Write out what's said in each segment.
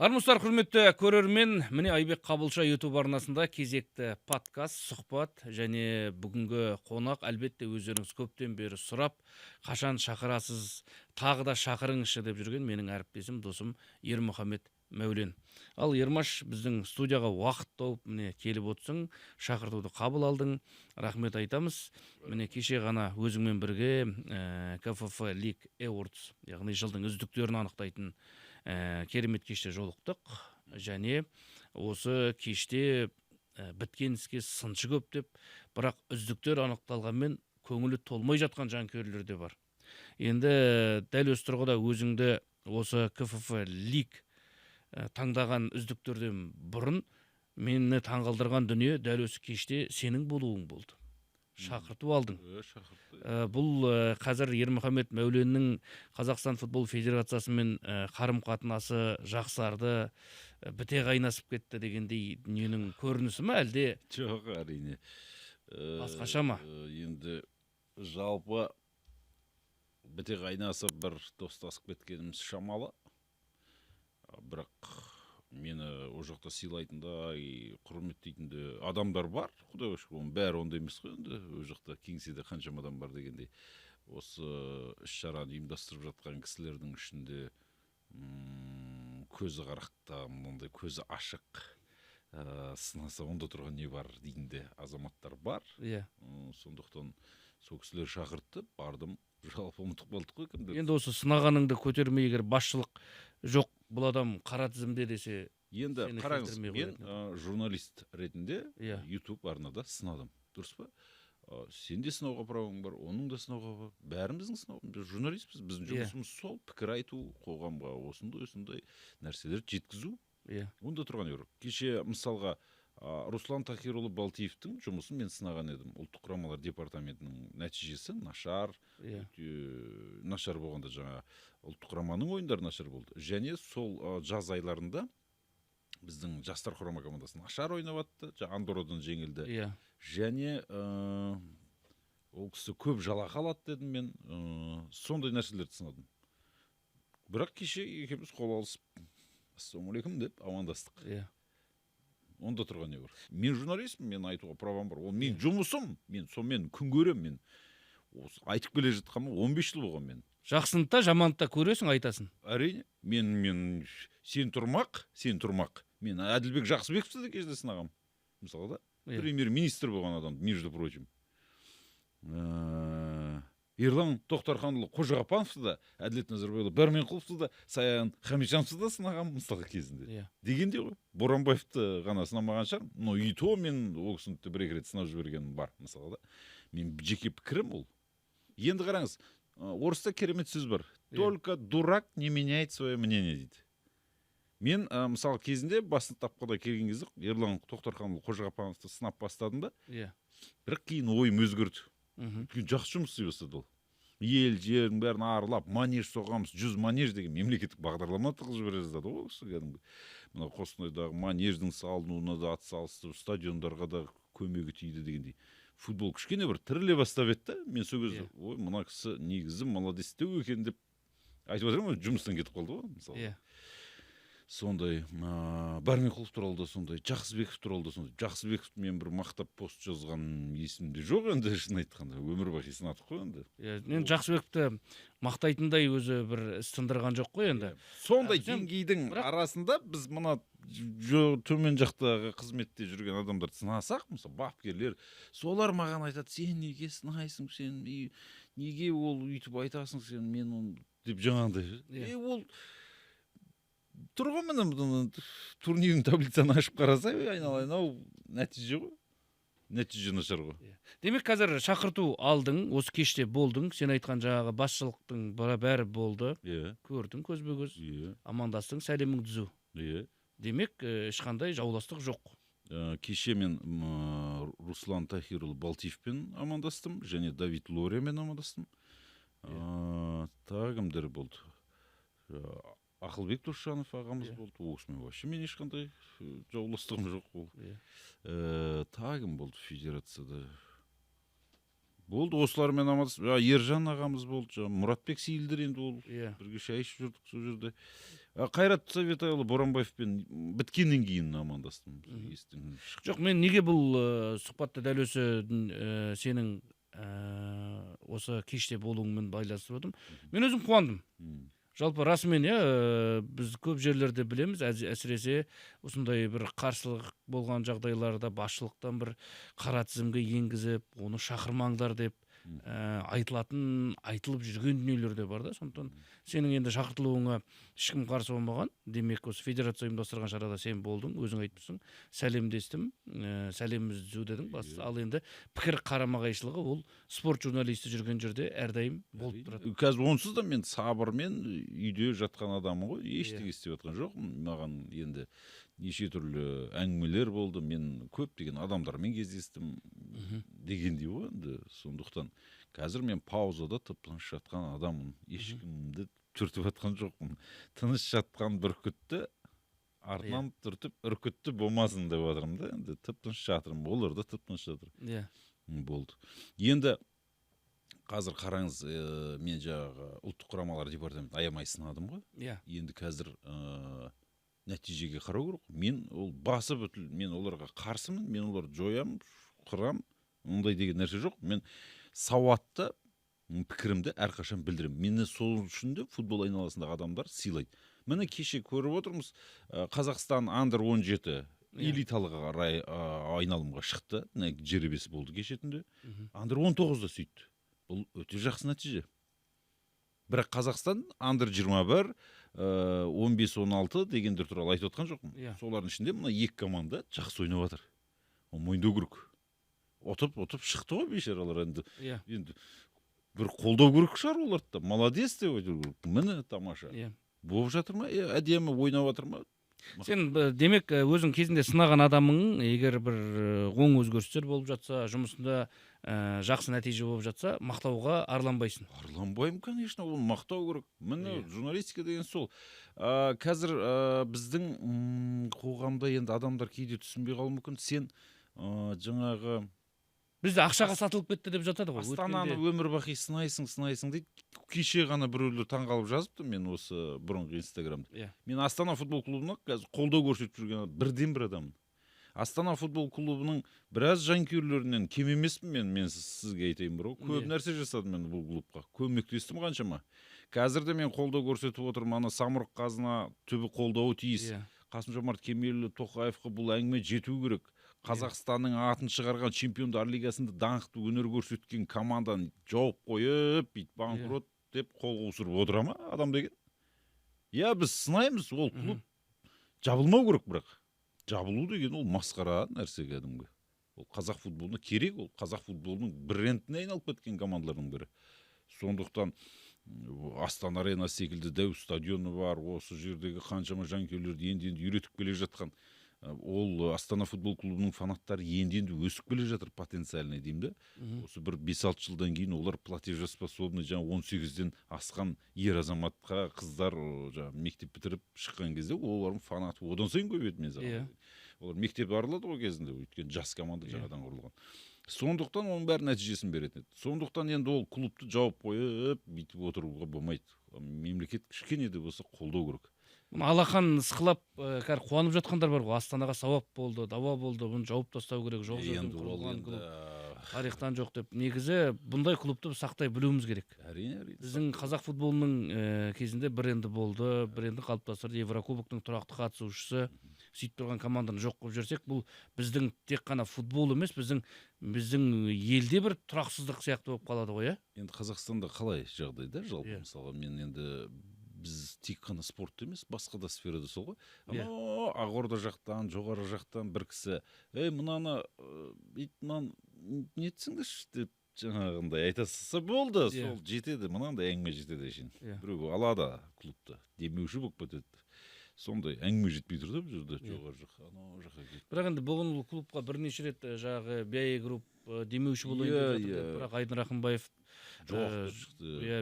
Армысыздар, құрметті көрермен. Міне Айбек Қабылша YouTube арнасында кезекті подкаст, сұхбат және бүгінгі қонақ әлбетте өздеріңіз көптен бері сұрап, қашан шақырасыз, тағы да шақырыңызшы деп жүрген менің әріптесім, досым Ермұхамед Мәулен. Ал Ермаш, біздің студияға уақыт тауып міне келіп отырсың, шақыртуды қабыл алдың. Рахмет айтамыз. Міне кеше ғана өзіңмен бірге КФФ League Awards, яғни жылдың үздіктерін анықтайтын керемет кеште жолықтық, және осы кеште біткен іске сыншы көп деп, бірақ үздіктер анықталғанмен көңілі толмай жатқан жанкүйерлер де бар. Енді дәл осы тұрғыда өзіңді осы КФФ League таңдаған үздіктерден бұрын мені таңғалдырған дүние дәл осы кеште сенің болуың болды. Шақырту алдың. Бұл қазір Ермұхамед Мәуленнің Қазақстан футбол федерациясымен қарым-қатынасы жақсарды, біте қайнасып кетті дегендей дүниенің көрінісі ме, әлде? Жоқ, әрине. Басқаша ма? Енді жалпы біте қайнасып бір достасып кеткеніміз шамалы. Бірақ мені о жақта сыйлайтындай, құрметтейтінді адамдар бар. Құдай шүкір, бәрі ондай емес қой енді. О жақта кеңседе қаншама адам бар дегендей. Осы іс-шараны ұйымдастырып жатқан кісілердің ішінде көзі қарақта, мынандай көзі ашық, сынаса онда тұрған не бар дейтінде азаматтар бар. Сондықтан сол кісілер шақыртты, бардым. Жалпы ұмытып қалдық қой кімді. Енді осы сынағаныңды көтермей, егер басшылық жоқ, бұл адам қара тізімде десе, енді қараңыз, мен журналист ретінде YouTube арнада сынадым, дұрыс па? Сенде сынауға правың бар, оның да сынауға бар, бәріміздің сынауға. Біз журналистпіз, біздің жұмысымыз сол, пікір айту, қоғамға осындай нәрселер жеткізу. Онда тұрған ер. Кеше мысалға Руслан Тахирұлы Балтиевтің жұмысын мен сынаған едім. Ұлттық құрамалар департаментінің нәтижесі нашар, нашар болғанда жаңа ұлттық құраманың ойындары нашар болды. Және сол жаз айларында біздің жастар құрама командасы нашар ойнап атты, Андоррадан жеңілді. Және ол кісі көп жалақы алады дедім мен, сондай нәрселерді сынадым. Бірақ кеше екеуміз қол алысып, ассалаумағалейкум деп амандастық. Онда тұрған не бар. Мен журналистпін, мен айтуға правам бар. Ол мен жұмысым, мен сонымен күн көрем, мен айтып келе жатқаным 15 жыл болған мен. Жақсыны да, жаманды да көресің, айтасың. Әрине, мен сен тұрмақ. Мен Әділбек Жақсыбековті де кезде сынағам. Мысалы да, премьер-министр болған адам, между прочим. Ерлан Тоқтарханұлы Қожағапановты да, Әділет Назарбайұлы Бәрменқұловты да, Саян Хамишановты да сынағам мысалы кезінде. Дегенде ғой, Боранбаевты ғана сынамаған шығар, но и то мен ол кісіні бір-екі рет сынап жібергенім бар, мысалы да. Мен жеке пікірім ол. Енді қараңыз, орыста керемет сөз бар. Только дурак не меняет свое мнение дейді. Мен мысалы кезінде басын тапқыда келген кезде Ерлан Тоқтарханұлы Қожағапановты сынап бастадым да, бірақ кейін ойым өзгерді. Жақсы жұмыс істей бастады ол. Ел жердің бәрін аралап, манеж соғамыз, 100 манеж деген мемлекеттік бағдарлама тығып жібере жаздады ол кісі кәдімгі. Мына Қостанайдағы манеждің салынуына да атсалысып, стадиондарға да көмегі тиді дегендей. Футбол кішкене бір тіріле бастап еді. Мен сол кезде, ой, мына кісі негізі молодецтеу екен деп айтып отырмын, жұмыстан кетіп қалды ғой, мысалы. Сондай, Бәрменқұлов туралы да сондай, Жақсыбеков туралы да сондай. Жақсыбековті мен бір мақтап пост жазған есімде жоқ енді, шын айтқанда, өмір бақи сынадық қой енді. Мен Жақсыбековті мақтайтындай өзі бір іс тындырған жоқ қой енді. Сондай деңгейдің арасында біз мына төмен жақтағы қызметте жүрген адамдарды сынасақ, мысалы бапкерлер, солар маған айтады, сен неге сынайсың, сен неге ол үйтіп айтасың, сен мен оны деп жаңағындай. Ол тұрған міне турнирдің таблицаны ашып қараса, айналайын, ау нәтиже ғой. Нәтиже нашар ғой. Демек қазір шақырту алдың, осы кеште болдың, сен айтқан жаңағы басшылықтың бәрі болды. Көрдің көзбе-көз, амандастың, сәлемің түзу. Демек ешқандай жауластық жоқ. Кеше мен Руслан Тахирұлы Балтиевпен амандастым, және Давид Лоремен амандастым. Тағы кімдер болды? Ақылбек Досжанов ағамыз болды. Ол кісімен вообще мен ешқандай жауластығым жоқ ол. Тағы кім болды федерацияда? Болды, осылармен амандасып. Ержан ағамыз болды. Мұратбек Сейілдір енді ол. Бірге шай ішіп жүрдік сол жерде. Қайрат Советайұлы Боранбаевпен біткеннен кейін амандастым. Жоқ, мен неге бұл сұхбатты дәл осы сенің осы кеште болуыңмен байланыстырып отырмын. Мен өзім қуандым. Жалпы расымен біз көп жерлерде білеміз, әсіресе осындай бір қарсылық болған жағдайларда басшылықтан бір қара тізімге енгізіп, оны шақырмаңдар деп айтылып жүрген дүниелер де бар да. Сондықтан сенің енді шақыртылуыңа ешкім қарсы болмаған. Демек, осы федерация ұйымдастырған шарада сен болдың, өзің айтыпсың, сәлемдестім, сәлемімізді түзу дедің. Ал енді пікір қарама-қайшылығы ол спорт журналисті жүрген жерде әрдайым болып тұрады. Қазір онсыз да мен сабырмен үйде жатқан адаммын ғой, ештеңе істеп жатқан жоқпын. Маған енді неше түрлі әңгімелер болды, мен көптеген адамдармен кездестім дегендей ғой енді. Сондықтан қазір мен паузада тып-тыныш жатқан адаммын, ешкімді түртіп жатқан жоқпын. Тыныш жатқан бүркітті артынан түртіп үркітті болмасын деп жатырмын да, енді тып-тыныш жатырмын, олар да тып-тыныш жатыр. Болды. Енді қазір қараңыз, мен жаңағы ұлттық құрамалар департамент аямай сынадым ғой. Енді қазір нәтижеге қарау керек. Мен ол басы бүтіл, мен оларға қарсымын, мен оларды жоям, қырам, ондай деген нәрсе жоқ. Мен сауатты пікірімді әрқашан білдірем. Мені сол үшін де футбол айналасындағы адамдар сыйлайды. Міне кеше көріп отырмыз, Қазақстан андер 17 элиталыға айналымға шықты, жеребесі болды кешетінде. Андер 19-да сөйтті. Бұл өте жақсы нәтиже. Бірақ Қазақстан андер 21, 15-16 дегендер туралы айтып отқан жоқпын. Солардың ішінде мына екі команда жақсы ойнап жатыр. Мойындау керек. Отып шықты ғой бейшаралар енді. Енді бір қолдау керек шығар оларды да. Молодец деп айту керек. Міне тамаша. Болып жатыр ма? Әдемі ойнап жатыр ма? Сен демек өзің кезінде сынаған адамың, егер бір оң өзгерістер болып жатса, жұмысында жақсы нәтиже болып жатса, мақтауға арланбайсың. Арланбаймын, конечно, оны мақтау керек. Міне журналистика деген сол. Қазір біздің қоғамда енді адамдар кейде түсінбей қалуы мүмкін. Сен жаңағы бізде ақшаға сатылып кетті деп жатады ғой. Астананы өмір бақи сынайсың дейді. Кеше ғана біреулер таңғалып жазыпты мен осы бұрынғы инстаграмда. Мен Астана футбол клубына қазір қолдау көрсетіп жүрген бірден бір адаммын. Астана футбол клубының біраз жанкүйерлерінен кем емеспін мен сізге айтайын бір. Көп нәрсе жасадым мен бұл клубқа. Көмектестім қаншама. Қазір де мен қолдау көрсетіп отырмын. Ана Самұрық Қазына түбі қолдауы тиіс. Қасым-Жомарт Кемелұлы Тоқаевқа бұл әңгіме жету керек. Қазақстанның атын шығарған чемпиондар лигасында даңқты өнер көрсеткен командан жауып қойып, банкрот деп қол қусырып отыра ма адам деген? Біз сынаймыз, ол клуб жабылмау керек, бірақ жабылу деген ол масқара нәрсе кәдімгі. Ол қазақ футболына керек, ол қазақ футболының брендіне айналып кеткен командалардың бірі. Сондықтан Астана Арена секілді дәу стадионы бар, осы жердегі қаншама жанкүйерлерді енді үйретіп келе жатқан. Ол Астана футбол клубының фанаттары енді өсіп келе жатыр потенциальный деймін да. Осы бір 5-6 жылдан кейін олар платежеспособный, жаңа 18-ден асқан ер азаматқа қыздар мектеп бітіріп шыққан кезде олардың фанаты одан сайын көбейеді мен zaman. Олар мектеп аралады ғой кезінде, өйткені жас команда жаңадан құрылған. Сондықтан оның бәрі нәтижесін береді. Сондықтан енді ол клубты жауып қойып, бүйтіп отыруға болмайды. Мемлекет кішкене де болса қолдау керек. Алақан ысқылап, қуанып жатқандар бар ғой. Астанаға сауап болды, дауа болды, бұны жауып тастау керек. Жоқ жерден құрылған клуб, тарихтан жоқ деп. Негізі бұндай клубты сақтай білуіміз керек. Біздің қазақ футболының кезінде бренді болды, бренді қалыптастырды, Еврокубоктың тұрақты қатысушысы. Сөйтіп тұрған команданы жоқ қылып жүрсек, бұл біздің тек қана футбол емес, біздің елде бір тұрақсыздық сияқты болып қалады ғой, Енді Қазақстанда қалай жағдайда жалпы, мысалға мен енді біз тек қана спорт емес, басқа да сферада сол ғой. Ақорда жақтан, жоғары жақтан бір кісі, мынаны нетсіңдерші деп жаңағындай айта салса болды, сол жетеді, мынандай әңгіме жетеді екен. Біреу алады клубты, демеуші болып кетеді. Сондай әңгіме жетпей тұр да бұл жерде жоғары жаққа, анау жаққа кетті. Бірақ енді бұған клубқа бірнеше рет жағы BAE Group демеуші болайын деп жатыр, бірақ Айдын Рахымбаев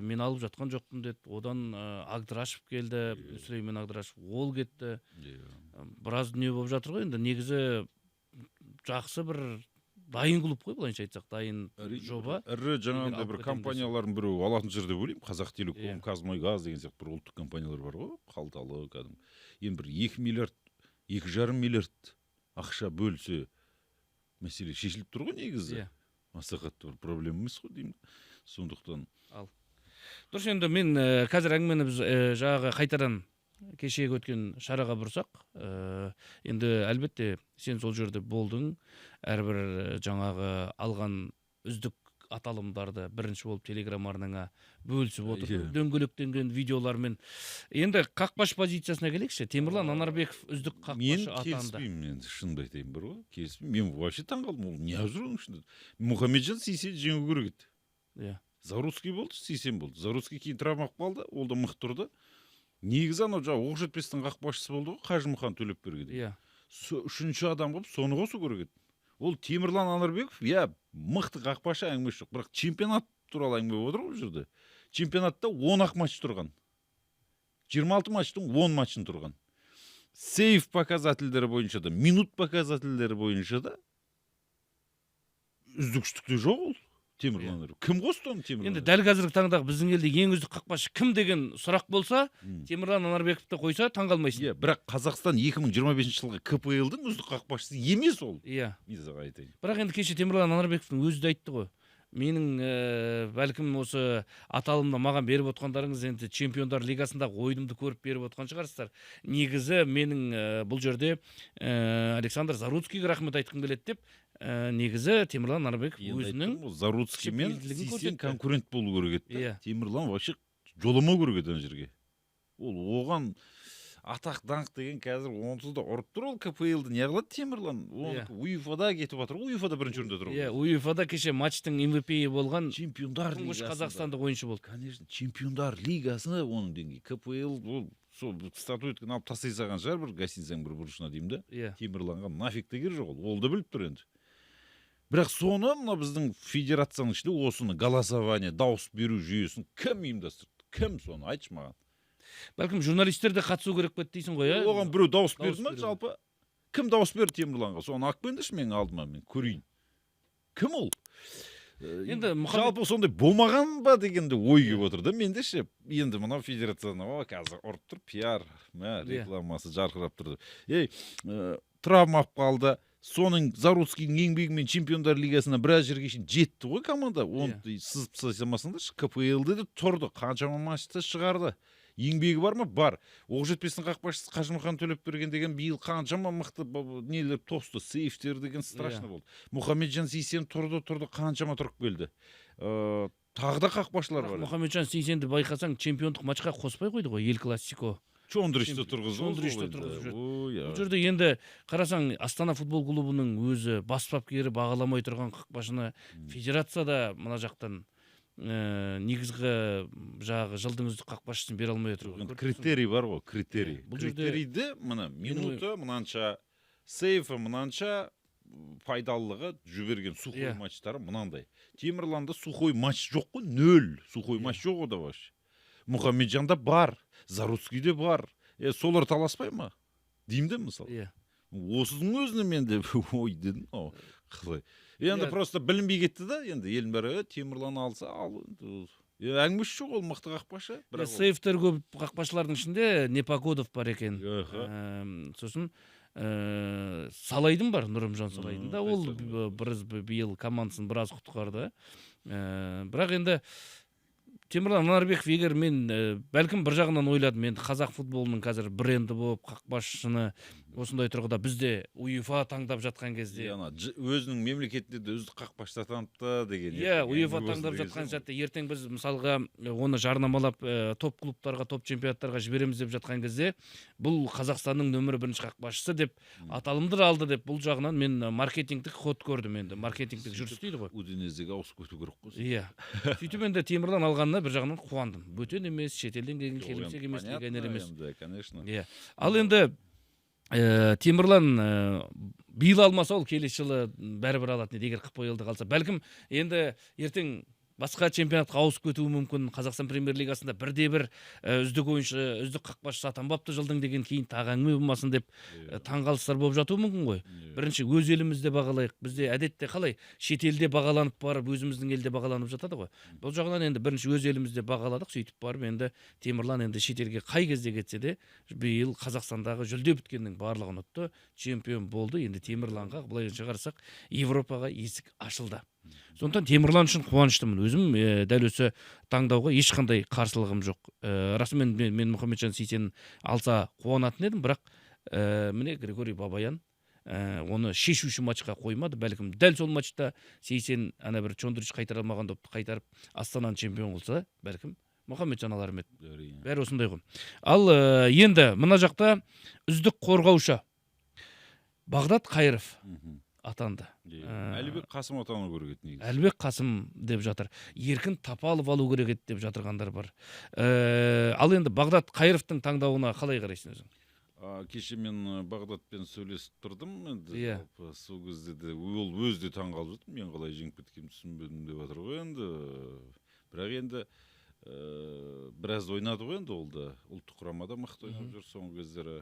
мен алып жатқан жоқпын деді. Одан Агдрашев келді, Сүлеймен Агдрашев, ол кетті. Біраз дүние болып жатыр ғой. Енді негізі жақсы бір дайын клуб қой, былайша айтсақ, дайын жоба. ірі жаңағындай алып бір кетемін компаниялардың біреуі алатын жерде ойлаймын. Қазақтелеком, Иә. Казмойгаз деген сияқты бір ұлттық компаниялар бар ғой, қалталы кәдімгі. Енді бір 2 миллиард, 2,5 миллиард ақша бөлсе мәселе шешіліп тұр ғой негізі. Иә. Маслихатта бір проблема емес қой деймін. Сондықтан Дұрыс, енді мен қазір әңгімені біз жаңағы қайтадан кешегі өткен шараға бұрсақ, енді әлбетте сен сол жерде болдың, әрбір жаңағы алған үздік аталымдарды бірінші болып Телеграм арнаңа бөлісіп отыр, дөңгелектенген видеолармен. Енді қақпашы позициясына келейікші. Темірлан Анарбеков үздік мен қақпашы атанды. келіспеймін, енді шынымды айтайын бар ғой, келіспеймін. Мен вообще таңқалдым, ол не жүр оның ішінде. Мұхамеджан Сейсен жеңу керек еді. Иә. Заруцкий болды, Сейсен болды. Заруцкий кейін травма қалды, ол да мықты тұрды. Негізі анау жаңағы Оқжетпестің қақпашысы болды ғой, Қажымұқан Төлепберген. Иә. Үшінші адам қылып соны қосу керек еді. Ол Темірлан Анарбеков, мықты қақпашы, әңгіме жоқ. Бірақ чемпионат туралы әңгіме отыр ғой бұл жерде. Чемпионатта 10 матч тұрған. 26 матчтың 10 матчын тұрған. Сейв показательдері бойынша да, минут показательдері бойынша да үздікшілікте жоқ ол. Темірлан Анарбеков. Кім қосты оны Темірлан? Енді дәл қазіргі таңдағы біздің елде ең үздік қақпашы кім деген сұрақ болса, Темірлан Анарбековті қойса таңғалмайсың. Бірақ Қазақстан 2025 жылғы КПЛ-дің үздік қақпашысы емес ол. Иә. Мен саған айтайын. Бірақ енді кеше Темірлан Анарбековтың өзі де айтты ғой. Менің бәлкім осы аталымда маған беріп отқандарыңыз енді Чемпиондар лигасындағы ойынымды көріп беріп отқан шығарсыздар. Негізі менің бұл жерде Александр Заруцкийге рахмет айтқым келеді деп, негізі Темірлан Анарбеков өзінің Заруцкий мен Сейсен конкурент болу керек еді. Иә. Темірлан вообще жоламау керек еді ана жерге. Ол оған атақ даңқ деген қазір онсыз да ұрып тұр, ол КПЛ-ді не қылады Темірлан? УЕФА-да кетіп жатыр, УЕФА-да бірінші орында тұр. Иә, УЕФА-да кеше матчтың MVP болған Чемпиондар тұңғыш лигасында. қазақстандық ойыншы болды. Конечно, Чемпиондар лигасында оның деңгейі. КПЛ ол сол статуэтканы алып тастай салған шығар бір гостиницаның бір бұрышына деймін да. Иә. Темірланға нафиг те керегі жоқ ол. Ол да біліп тұр енді. Бірақ соны мына біздің федерацияның ішінде осыны голосование, дауыс беру жүйесін кім ұйымдастырды? Кім соны айтшы маған? Бәлкім журналистер де қатысу керек пе дейсің ғой, иә? Оған біреу дауыс берді ма жалпы? Кім дауыс берді Темірланға? Соны алып келіңдерші менің алдыма, мен көрейін. Кім ол? Енді жалпы сондай болмаған ба дегенде ой келіп отыр да менде ше. Енді мына федерацияны қазір ұрып тұр, пиар, рекламасы жарқырап тұрды. Травма қалды. Соның Заруцкийдің еңбегімен Чемпиондар лигасына біраз жерге шейін жетті ғой команда. Оны сызып тастамасаңдаршы, КПЛ-де де тұрды, қаншама матчта шығарды. Еңбегі бар ма? Бар. Оқжетпестің қақпашысы Қажымұқан Төлепберген деген биыл қаншама мықты нелер тосты, сейфтер деген страшно болды. Мұхамеджан Сейсен тұрды, қаншама тұрып келді. Тағы да қақпашылар бар. Мұхамеджан Сейсенді байқасаң, чемпиондық матчқа қоспай қойды ғой, Ел Классико. Чондришті тұрғызып жүрді. Бұл жерде енді қарасаң, Астана футбол клубының өзі бас бапкері бағаламай тұрған қақпашыны федерацияда мына жақтан негізгі жағы жылдың үздік қақпашысын бере алмай отыр. Критерий бар ғой, критерий. Бұл жерде критерийді мына минуты мынанша, сейфі мынанша, пайдалылығы жіберген сухой матчтары мынандай. Темірланда сухой матч жоқ қой, 0 сухой матч жоқ ода вообще. Мұхамеджанда бар, Заруцкийде бар. Солар таласпай ма? Деймді мысалы. Осының өзіне мен де ой дедім. Қалай? Енді просто білінбей кетті да, енді елдің бәрі Темірлан алса, ал. Әңгімесі жоқ, ол мықты қақпашы. Сейфтер көп қақпашылардың ішінде Непогодов бар екен. Сосын Салайдың бар, Нұрымжан Салайдың да. Ол биыл командасын біраз құтқарды. Бірақ енді Темірлан Анарбеков, егер мен бәлкім бір жағынан ойладым, енді қазақ футболының қазір бренді болып қақпашыны осындай тұрғыда бізде УЕФА таңдап жатқан кезде өзінің мемлекетінде де үздік қақпашы атаныпты деген. УЕФА таңдап жатқан сәтте ертең біз мысалға оны жарнамалап топ клубтарға, топ чемпионаттарға жібереміз деп жатқан кезде бұл Қазақстанның нөмірі 1 қақпашысы деп аталымды алды деп бұл жағынан мен маркетингтік ход көрдім енді. Маркетингтік жүріс дейді ғой. Удинезеге ауысып кету керек қой. Иә. Сөйтіп енді Темірлан алғанына бір жағынан қуандым. Бөтен емес, шетелден келген келімсек емес, легионер емес. Конечно. Ал енді Темірлан биыл алмаса ол келесі жылы бәрібір алатын еді, егер КПЛ-ді қалса. Бәлкім енді ертең басқа чемпионатқа ауысып кетуі мүмкін. Қазақстан премьер-лигасында бірде-бір үздік ойыншы, үздік қақпашысы атанбапты жылдың деген кейін тағы әңгіме болмасын деп таңғалыстар болып жатуы мүмкін ғой. Бірінші өз елімізде бағалайық. Бізде әдетте қалай шетелде бағаланып барып, өзіміздің елде бағаланып жатады ғой. Бұл жағынан енді бірінші өз елімізде бағаладық, сөйтіп барып енді Темірлан енді шетелге қай кезде кетсе де биыл Қазақстандағы жүлде біткеннің барлығын ұтты, чемпион болды. Енді Темірланға былай шығарсақ Европаға есік ашылды. Сондықтан Темірлан үшін қуаныштымын. Өзім дәл осы таңдауға ешқандай қарсылығым жоқ. Расымен мен Мұхамеджан Сейсенін алса қуанатын едім, бірақ міне Григорий Бабаян оны шешуші матчқа қоймады. Бәлкім дәл сол матчта Сейсен ана бір Чондырыш қайтара алмаған допты қайтарып Астананы чемпион қылса, бәлкім Мұхамеджан алар ма еді. Бәрі осындай ғой. Ал енді мына жақта үздік қорғаушы Бағдат Қайыров атанды. Әлібек Қасым атану керек еді негізі. Әлібек Қасым деп жатыр. Еркін Тапалов алу керек еді деп жатырғандар бар. Ал енді Бағдат Қайыровтың таңдауына қалай қарайсың өзің? Кеше мен Бағдатпен сөйлесіп тұрдым. Енді сол кезде де ол өзі де таңғалып жатыр. Мен қалай жеңіп кеткенімді түсінбедім деп жатыр ғой енді. Бірақ енді біраз ойнады ғой енді ол да. Ұлттық құрамада мықты ойнап жүр соңғы кездері.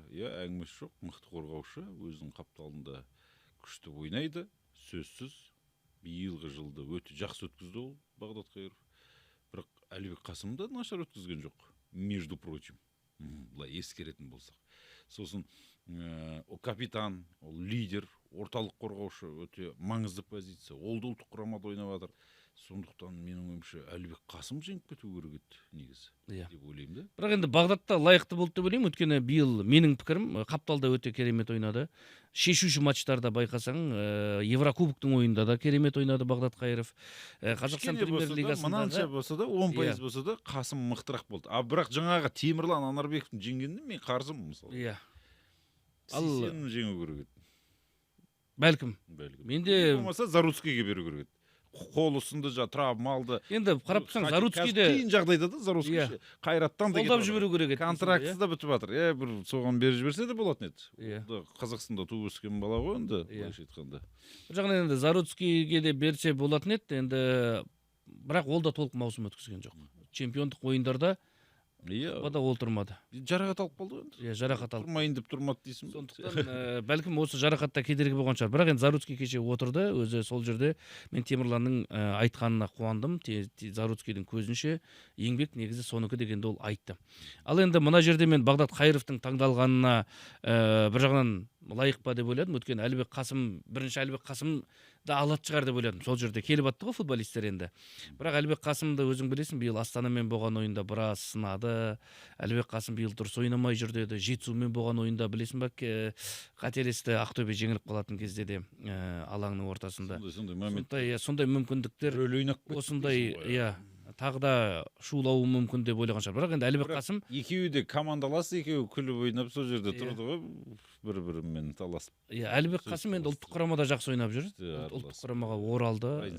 Әңгімесі жоқ, мықты қорғаушы, өзінің қапталында күшті ойнайды, сөзсіз. Биылғы жылды өте жақсы өткізді ол Бағдат Қайыров. Бірақ Әлібек Қасым да нашар өткізген жоқ. Между прочим, былай ескеретін болсақ. Сосын ол капитан, ол лидер, орталық қорғаушы, өте маңызды позиция. Ол да ұлттық құрамада ойнап жатыр. Сондықтан менің ойымша Әлібек Қасым жеңіп кету керек еді негізі деп ойлаймын да. Бірақ енді Бағдатта лайықты болды деп ойлаймын. Өйткені биыл менің пікірім қапталда өте керемет ойнады. Шешуші матчтарда байқасаң, Еврокубоктың ойында да керемет ойнады Бағдат Қайыров. Қазақстан премьер-лигасында мынанша болса да 10% болса да Қасым мықтырақ болды. Бірақ жаңағы Темірлан Анарбековтың жеңгеніне мен қарсымын мысалы. Сейсенін жеңу керек еді. Бәлкім. Менде болмаса Заруцкийге беру керек еді. Қолы сынды, травма алды. Енді қарап тұрсаң, Заруцкийде қиын жағдайда да Заруцкий Қайраттан да қолдап жіберу керек еді. Контрактысы да бітіп жатыр. Бір соған беріп жіберсе де болатын еді. Қазақстанда туып өскен бала ғой енді, былайша айтқанда. Бір жағынан енді Заруцкийге де берсе болатын еді. Енді бірақ ол да толық маусым өткізген жоқ. Чемпиондық ойындарда да ол тұрмады. Жарақат алып қалды ғой. Жарақат алып. Тұрмайын деп тұрмады дейсің. Сондықтан бәлкім осы жарақатта кедергі болған шығар. Бірақ енді Заруцкий кеше отырды, өзі сол жерде мен Темірланның айтқанына қуандым. Заруцкийдің көзінше еңбек негізі соныкі дегенді ол айтты. Ал енді мына жерде мен Бағдат Қайыровтың таңдалғанына бір жағынан лайық па деп ойладым. Өйткені Әлібек Қасым, бірінші Әлібек Қасым да алады шығар деп ойладым. Сол жерде келіп атты ғой футболисттер енді. Бірақ Әлібек Қасымды өзің білесің, биыл Астанамен болған ойында біраз сынады. Әлібек Қасым биыл дұрыс ойнамай жүр деді. Жетісумен болған ойында білесің бе, қателесті, Ақтөбе жеңіліп қалатын кезде де алаңның ортасында. Сондай мүмкіндіктер осындай, тағы да шулауы мүмкін деп ойлаған шығар. Бірақ енді Әлібек Қасым екеуі де командалас, екеуі күліп ойнап сол жерде тұрды ғой, бір-бірімен таласып. Әлібек Қасым енді ұлттық құрамада жақсы ойнап жүр. Ұлттық құрамаға оралды.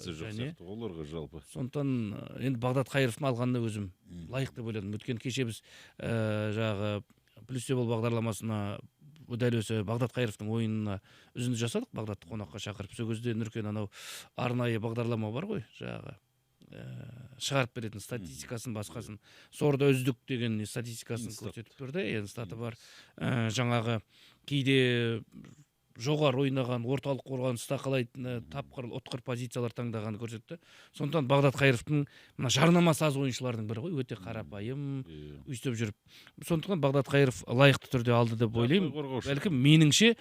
Оларға жалпы. Сондықтан енді Бағдат Қайыровтың алғанына өзім лайық деп ойладым. Өткен кеше біз жағы плюс бол бағдарламасына дәл осы Бағдат Қайыровтың ойынына үзінді жасадық. Бағдатты қонаққа шақырып. Сол кезде Нүркен анау арнайы бағдарлама бар ғой, жағы шығарып беретін статистикасын, басқасын. Сорда үздік деген статистикасын көрсетіп берді. Енді статы бар. Жаңағы кейде жоғары ойнаған, орталық қорғаныста қалайтын тапқыр, ұтқыр позициялар таңдағанды көрсетті. Сондықтан Бағдат Қайыровтың мына жарнамасы аз ойыншылардың бірі ғой, өте қарапайым, өйстіп жүріп. Сондықтан Бағдат Қайыров лайықты түрде алды деп ойлаймын. Бәлкім меніңше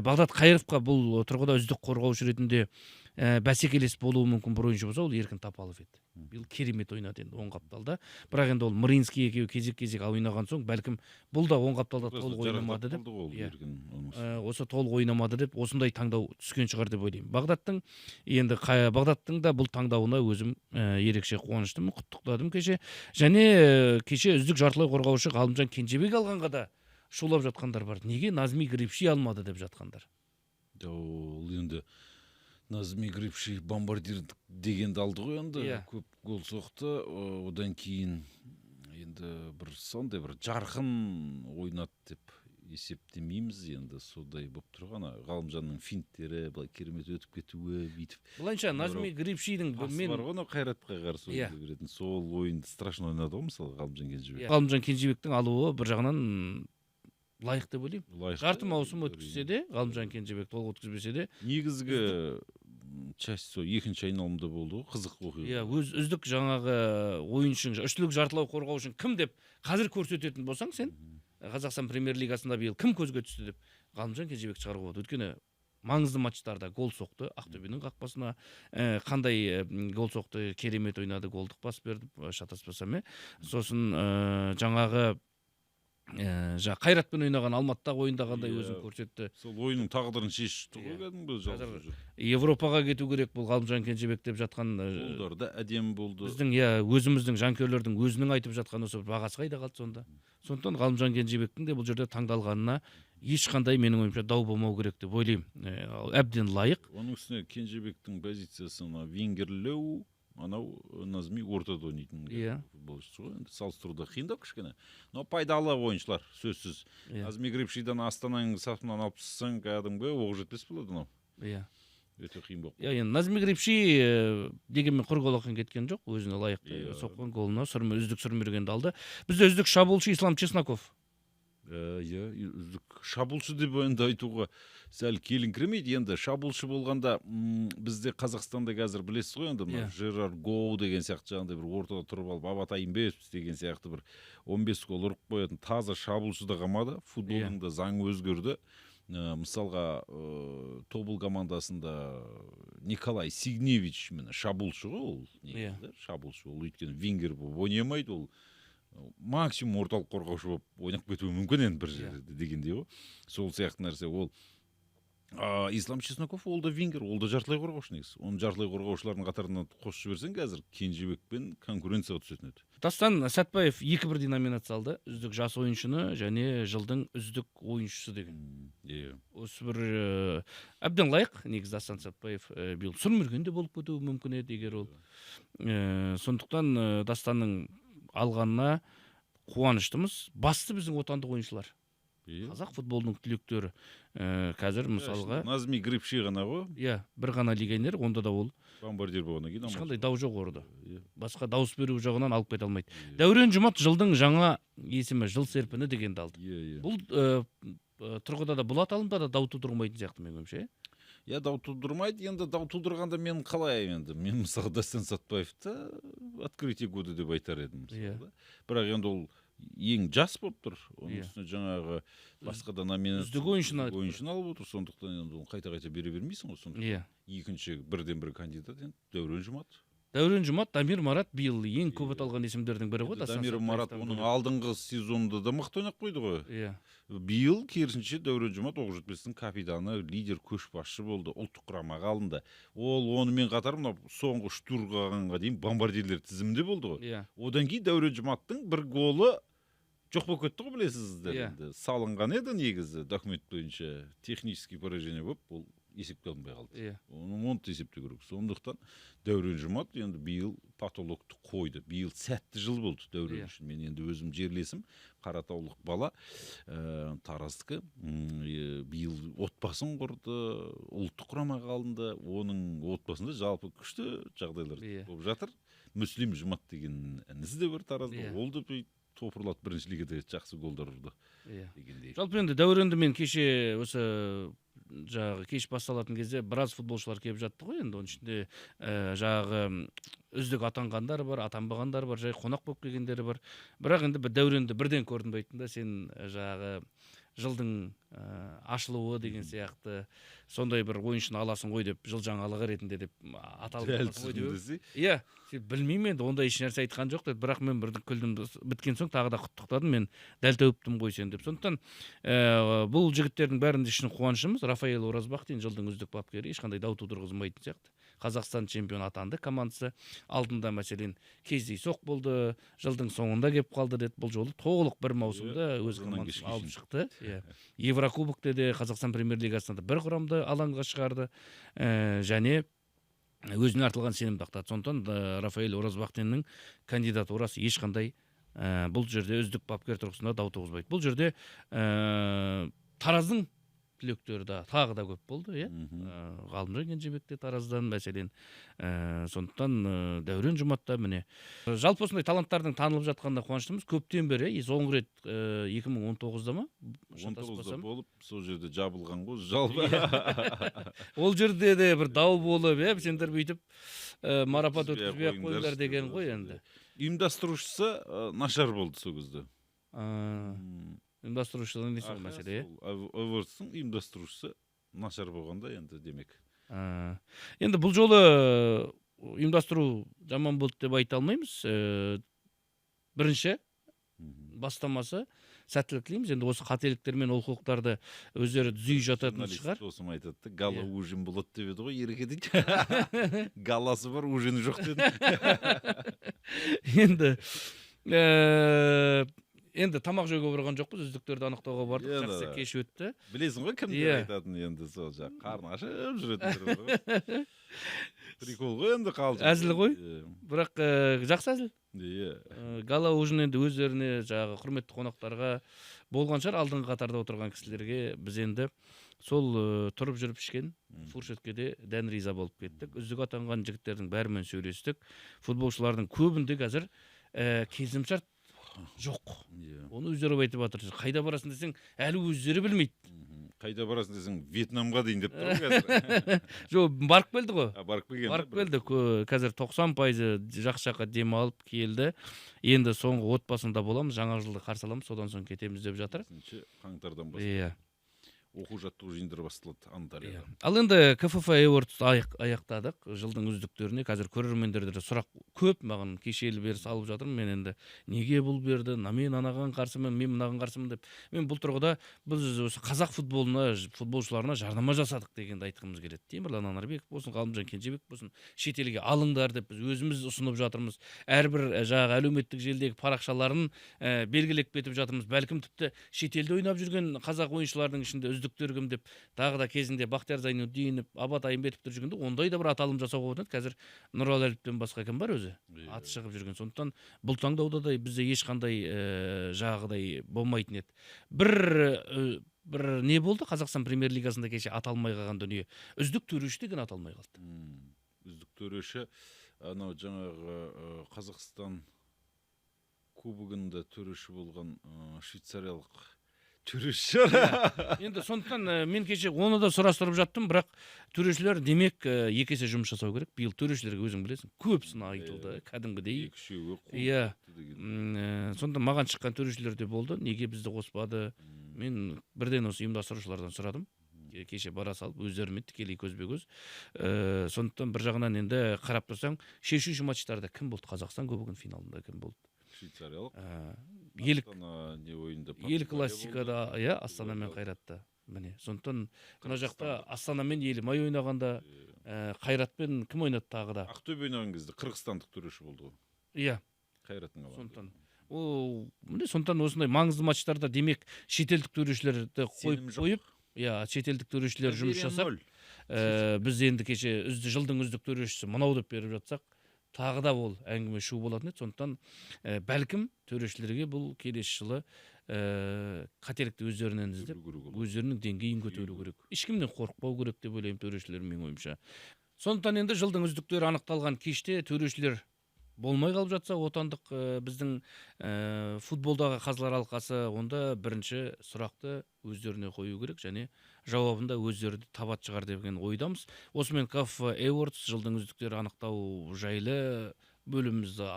Бағдат Қайыровқа бұл тұрғыда үздік қорғаушы ретінде бәсекелес болуы мүмкін бір ойыншы болса, ол Еркін Тапалов еді. Биыл керемет ойнады енді оң қапталда. Бірақ енді ол Мринский екеуі кезек-кезек ойнаған соң, бәлкім бұл да оң қапталда толық ойнамады деп. Осы толық ойнамады деп осындай таңдау түскен шығар деп ойлаймын. Бағдаттың да бұл таңдауына өзім ерекше қуаныштымын, құттықтадым кеше. Және кеше үздік жартылай қорғаушы Ғалымжан Кенжебек алғанға да шулап жатқандар бар. Неге Назми Грипши алмады деп жатқандар. Ол енді Назми Грипши бомбардир дегенді алды ғой енді, көп гол соқты. Одан кейін енді бір сондай бір жарқын ойнады деп есептемейміз енді, содай болып тұрған Ғалымжанның финттері былай керемет өтіп кетуі бүйтіп. Былайша Назми Грипшидің пасы бар ғой, Қайратқа қарсы ойынды беретін. Сол ойынды страшно ойнады ғой, мысалы Ғалымжан Кенжебек. Ғалымжан Кенжебектің алуы бір жағынан лайық деп ойлаймын. Жарты маусым өткізсе де, Ғалымжан Кенжебек толық өткізбесе де, негізгі часть сол екінші айналымда болды ғой, қызық оқиға. Иә, үздік жаңағы ойыншың, үштілік жартылау қорғаушың кім деп қазір көрсететін болсаң сен, Қазақстан премьер-лигасында биыл кім көзге түсті деп, Ғалымжан Кенжебек шығаруға болады. Өйткені маңызды матчтарда гол соқты, Ақтөбенің қақпасына, қандай гол соқты, керемет ойнады, голдық пас берді, шатаспасам. Сосын жаңағы Қайратпен ойнаған Алматыдағы ойында қандай өзін көрсетті. Сол ойынның тағдырын шешті ғой кәдімгі. Европаға кету керек бұл Ғалымжан Кенжебек деп жатқан. Голдар да әдемі болды. Біздің өзіміздің жанкүйерлердің өзінің айтып жатқан осы бағасы қайда қалды сонда. Сондықтан Ғалымжан Кенжебектің де бұл жерде таңдалғанына ешқандай менің ойымша дау болмау керек деп ойлаймын. Әбден лайық. Оның үстіне Кенжебектің позициясы вингерлеу, анау Назми ортада ойнайтын футболшысы ғой. Енді салыстыруда қиындау кішкене. Но пайдалы ойыншылар, сөзсіз. Назми Грипшидан Астананың сапынан алып шықсаң, кәдімгі оқ жетпес болады анау. Иә. Өте қиын болып. Енді Назми Грипши дегенмен құр голақпен кеткен жоқ, өзіне лайық соққан голына үздік сүрмергенді алды. Бізде үздік шабуылшы Ислам Чесноков. Үздік шабуылшы деп енді айтуға сәл келіңкіремейді. Енді шабуылшы болғанда бізде Қазақстанда қазір білесіз ғой, енді Жерар Гоу деген сияқты жаңағыдай бір ортада тұрып алып, Абатай Имбетов деген сияқты бір 15 гол ұрып қоятын таза шабуылшы да қалмады. Футболдың да заңы өзгерді. Мысалға Тобыл командасында Николай Сигневич шабуылшы ғой, ол шабуылшы, ол өйткені вингер болып ойнамайды, ол максимум орталық қорғаушы болып ойнап кетуі мүмкін енді бір жерде дегендей ғой. Сол сияқты нәрсе. Ол Ислам Чесноков, ол да вингер, ол да жартылай қорғаушы негізі. Оны жартылай қорғаушылардың қатарына қосып жіберсең, қазір Кенжебекпен конкуренцияға түсетін еді. Дастан Сәтбаев 2-1 номинация алды. Үздік жас ойыншыны және жылдың үздік ойыншысы деген. Осы бір әбден лайық. Негізі Дастан Сәтбаев биыл сүрмірген де болып кетуі мүмкін еді егер ол. Сондықтан Дастанның алғанына қуаныштымыз. Басты біздің отандық ойыншылар. Қазақ футболының түлектері. Қазір мысалға Назми Грипши ғана ғой. Бір ғана легионер, онда да ол бомбардир болғаннан кейін ешқандай дау жоқ орда. Басқа дауыс беру жағынан алып кете алмайды. Дәурен Жұмат жылдың жаңа есімі, жыл серпіні дегенді алды. Бұл тұрғыда да бұл аталымда да дау тудырмайтын сияқты менің ойымша. Дау тудырмайды. Енді дау тудырғанда мен қалай енді? Мен мысалы Дастан Сәтбаевты открытие года деп айтар едім. Бірақ енді ол ең жас болып тұр. Оның үстіне жаңағы басқа да үздік ойыншыны алып отыр. Сондықтан енді оны қайта бере бермейсің ғой. Екінші бірден-бір кандидат енді Дәурен Жұмат. Дәурен Жұмат, Дамир Марат биыл ең көп аталған есімдердің бірі ғой. Дамир Марат оның алдыңғы сезонында да мықты ойнап қойды ғой. Биыл керісінше Дәурен Жұмат Оқжетпестің капитаны, лидер, көшбасшы болды, ұлттық құрамаға алынды. Ол онымен қатар мына соңғы штурмға дейін бомбардирлер тізімінде болды ғой. Одан кейін Дәурен Жұматтың бір голы жоқ болып кетті ғой, білесіздер. Салынған еді негізі документ бойынша, технический поражение болып, ол есепке алынбай қалды. Оны есептеу керек. Сондықтан Дәурен Жұмат енді биыл потологты қойды. Биыл сәтті жыл болды Дәурен үшін. Мен енді өзім жерлесім, Қаратаулық бала, Тараздікі. Биыл отбасын құрды, ұлттық құрамаға алынды. Оның отбасында жалпы күшті жағдайлар болып жатыр. Мүслим Жұмат деген інісі де бар Таразда. Ол да топырлат бірінші лигада жақсы голдар ұрды. Жалпы енді Дәуренді мен кеше осы жағы кеш басталатын кезде біраз футболшылар келіп жатты ғой. Енді оның ішінде жағы үздік атанғандар бар, атанбағандар бар, жай қонақ болып келгендері бар. Бірақ енді Дәуренді бірден көрдім байтында, сен жағы жылдың ашылуы деген сияқты сондай бір ойыншыны аласың ғой деп, жыл жаңалығы ретінде деп аталып ғой деп. Білмеймін енді, ондай еш нәрсе айтқан жоқ деді, бірақ мен бірді күлдім, біткен соң тағы да құттықтадым, мен дәл тауыптым ғой сен деп. Сондықтан бұл жігіттердің бәрінде үшін қуанышымыз. Рафаэл Оразбақтин жылдың үздік бапкері, ешқандай дау тудырғызмайтын сияқты. Қазақстан чемпион атанды командасы. Алдында мәселен кездейсоқ болды, жылдың соңында кеп қалды деді. Бұл жолы толық бір маусымда өз командасын алып шықты. Еврокубокте де Қазақстан премьер-лигасында бір құрамды алаңға шығарды, және өзіне артылған сенімді ақтады. Сондықтан Рафаэл Оразбақтиннің кандидатурасы ешқандай Бұл жерде үздік бапкер тұрғысында дау туғызбайды. Бұл жерде Тараздың түлектері тағы да көп болды, иә. Ғалымжан Кенжебек Тараздан, мәселен. Сондықтан Дәурен Жұмат та міне. Жалпы осындай таланттардың танылып жатқанына қуаныштымыз. Көптен бері, соңғы рет 2019-да ма? 19-да болып, сол жерде жабылған ғой, жалпы. Ол жерде де бір дау болып, сендер бүйтіп марапат өткізбей ақ қойыңдар деген ғой енді. Ұйымдастырушысы нашар болды сол кезде. Ұйымдастырушылың не сол мәселе? Эворстың ұйымдастырушысы нашар болғанда енді демек. Енді бұл жолы ұйымдастыру жаман болды деп айта алмаймыз. Бірінші бастамасы сәттілік тілейміз. Енді осы қателіктер мен олқылықтарды өздері түзей жататын шығар. Осым айтады, гала ужин болады деп еді ғой, ереке дейді. Галасы бар, ужин жоқ деді. Енді тамақ жеуге барған жоқпыз, үздіктерді анықтауға бардық, жақсы кеш өтті. Білесің ғой кімдер айтатын, енді сол жақ қарны ашып жүретін. Прикол ғой енді қалды. Әзіл ғой, бірақ жақсы әзіл. Гала ужин енді өздеріне жағы құрметті қонақтарға болған шығар, алдыңғы қатарда отырған кісілерге біз енді сол тұрып жүріп ішкен фуршеткеде дән риза болып кеттік. Үздік атанған жігіттердің бәрімен сөйлестік. Футболшылардың көбінде қазір келісімшарт жоқ. Оны өздері айтып жатыр. Қайда барасың десең, әлі өздері білмейді. Қайда барасың десең, Вьетнамға дейін деп тұр қазір. Жоқ, барып келді ғой. Барып келді. Қазір 90% жақсы-жаққа демалып келді. Енді соңғы отбасында боламыз, жаңа жылды қарсы аламыз, содан соң кетеміз деп жатыр. Қаңтардан бастап. Оқу жаттығу жиындары басталады Анталияда. Ал енді КФФ Awards аяқтадық. Жылдың үздіктеріне қазір көрермендерде сұрақ көп, маған кешелі бері салып жатырмын. Мен енді неге бұл берді? Мен анаған қарсымын, мен мынаған қарсымын деп. Мен бұл тұрғыда біз осы қазақ футболшыларына жарнама жасадық дегенді айтқымыз келеді. Темірлан Анарбеков болсын, Ғалымжан Кенжебек болсын, шетелге алыңдар деп біз өзіміз ұсынып жатырмыз. Әрбір жаңағы әлеуметтік желідегі парақшаларын белгілеп кетіп жатырмыз. Бәлкім тіпті шетелде ойнап жүрген қазақ ойыншылардың ішінде үздіктер кім деп тағы да кезінде Бақтияр Зайнутдинов, Абат Айымбетовтер жүргенде ондай да бір аталым жасауға болады. Қазір Нұралы Әліптен басқа кім бар өзі? Аты шығып жүрген. Сондықтан бұл таңдауда да бізде ешқандай жағдай болмайтын еді. Бір не болды? Қазақстан премьер-лигасында кеше аталмай қалған дүние. Үздік төреші деген аталмай қалды. Үздік төреші анау жаңағы Қазақстан кубогында төреші болған швейцариялық төреші. Енді сондықтан мен кеше оны да сұрастырып жаттым, бірақ төрешілер демек екі есе жұмыс жасау керек. Биыл төрешілерге өзің білесің, көп сын айтылды, кәдімгідей. Сонда маған шыққан төрешілер де болды. Неге бізді қоспады? Мен бірден осы ұйымдастырушылардан сұрадым. Кеше бара салып өздерімен тікелей көзбе-көз. Сондықтан бір жағынан енді қарап тұрсаң, шешуші матчтарда кім болды? Қазақстан кубогының финалында кім болды? Швейцариялық. Ел классикада, Астана мен Қайратта. Міне, сондықтан мына жақта Астана мен Елімай ойнағанда, Қайратпен кім ойнады тағы да? Ақтөбе ойнаған кезде қырғызстандық төреші болды ғой. Иә. Қайраттың алды. Сондықтан осындай маңызды матчтарда демек шетелдік төрешілерді қойып, шетелдік төрешілер жұмыс жасап, біз енді кеше жылдың үздік төрешісі мынау деп беріп жатсақ, тағы да ол әңгіме шу болатын еді. Сондықтан бәлкім төрешілерге бұл келесі жылы қателікті өздерінен іздеп, өздерінің деңгейін көтеру керек. Ешкімнен қорықпау керек деп ойлаймын төрешілер, менің ойымша. Сондықтан енді жылдың үздіктері анықталған кеште төрешілер болмай қалып жатса, отандық біздің футболдағы қазылар алқасы, онда бірінші сұрақты өздеріне қою керек, және жауабында өздері табат шығар деген ойдамыз. Осымен КФФ Awards жылдың үздіктері анықтау жайлы бөлімімізді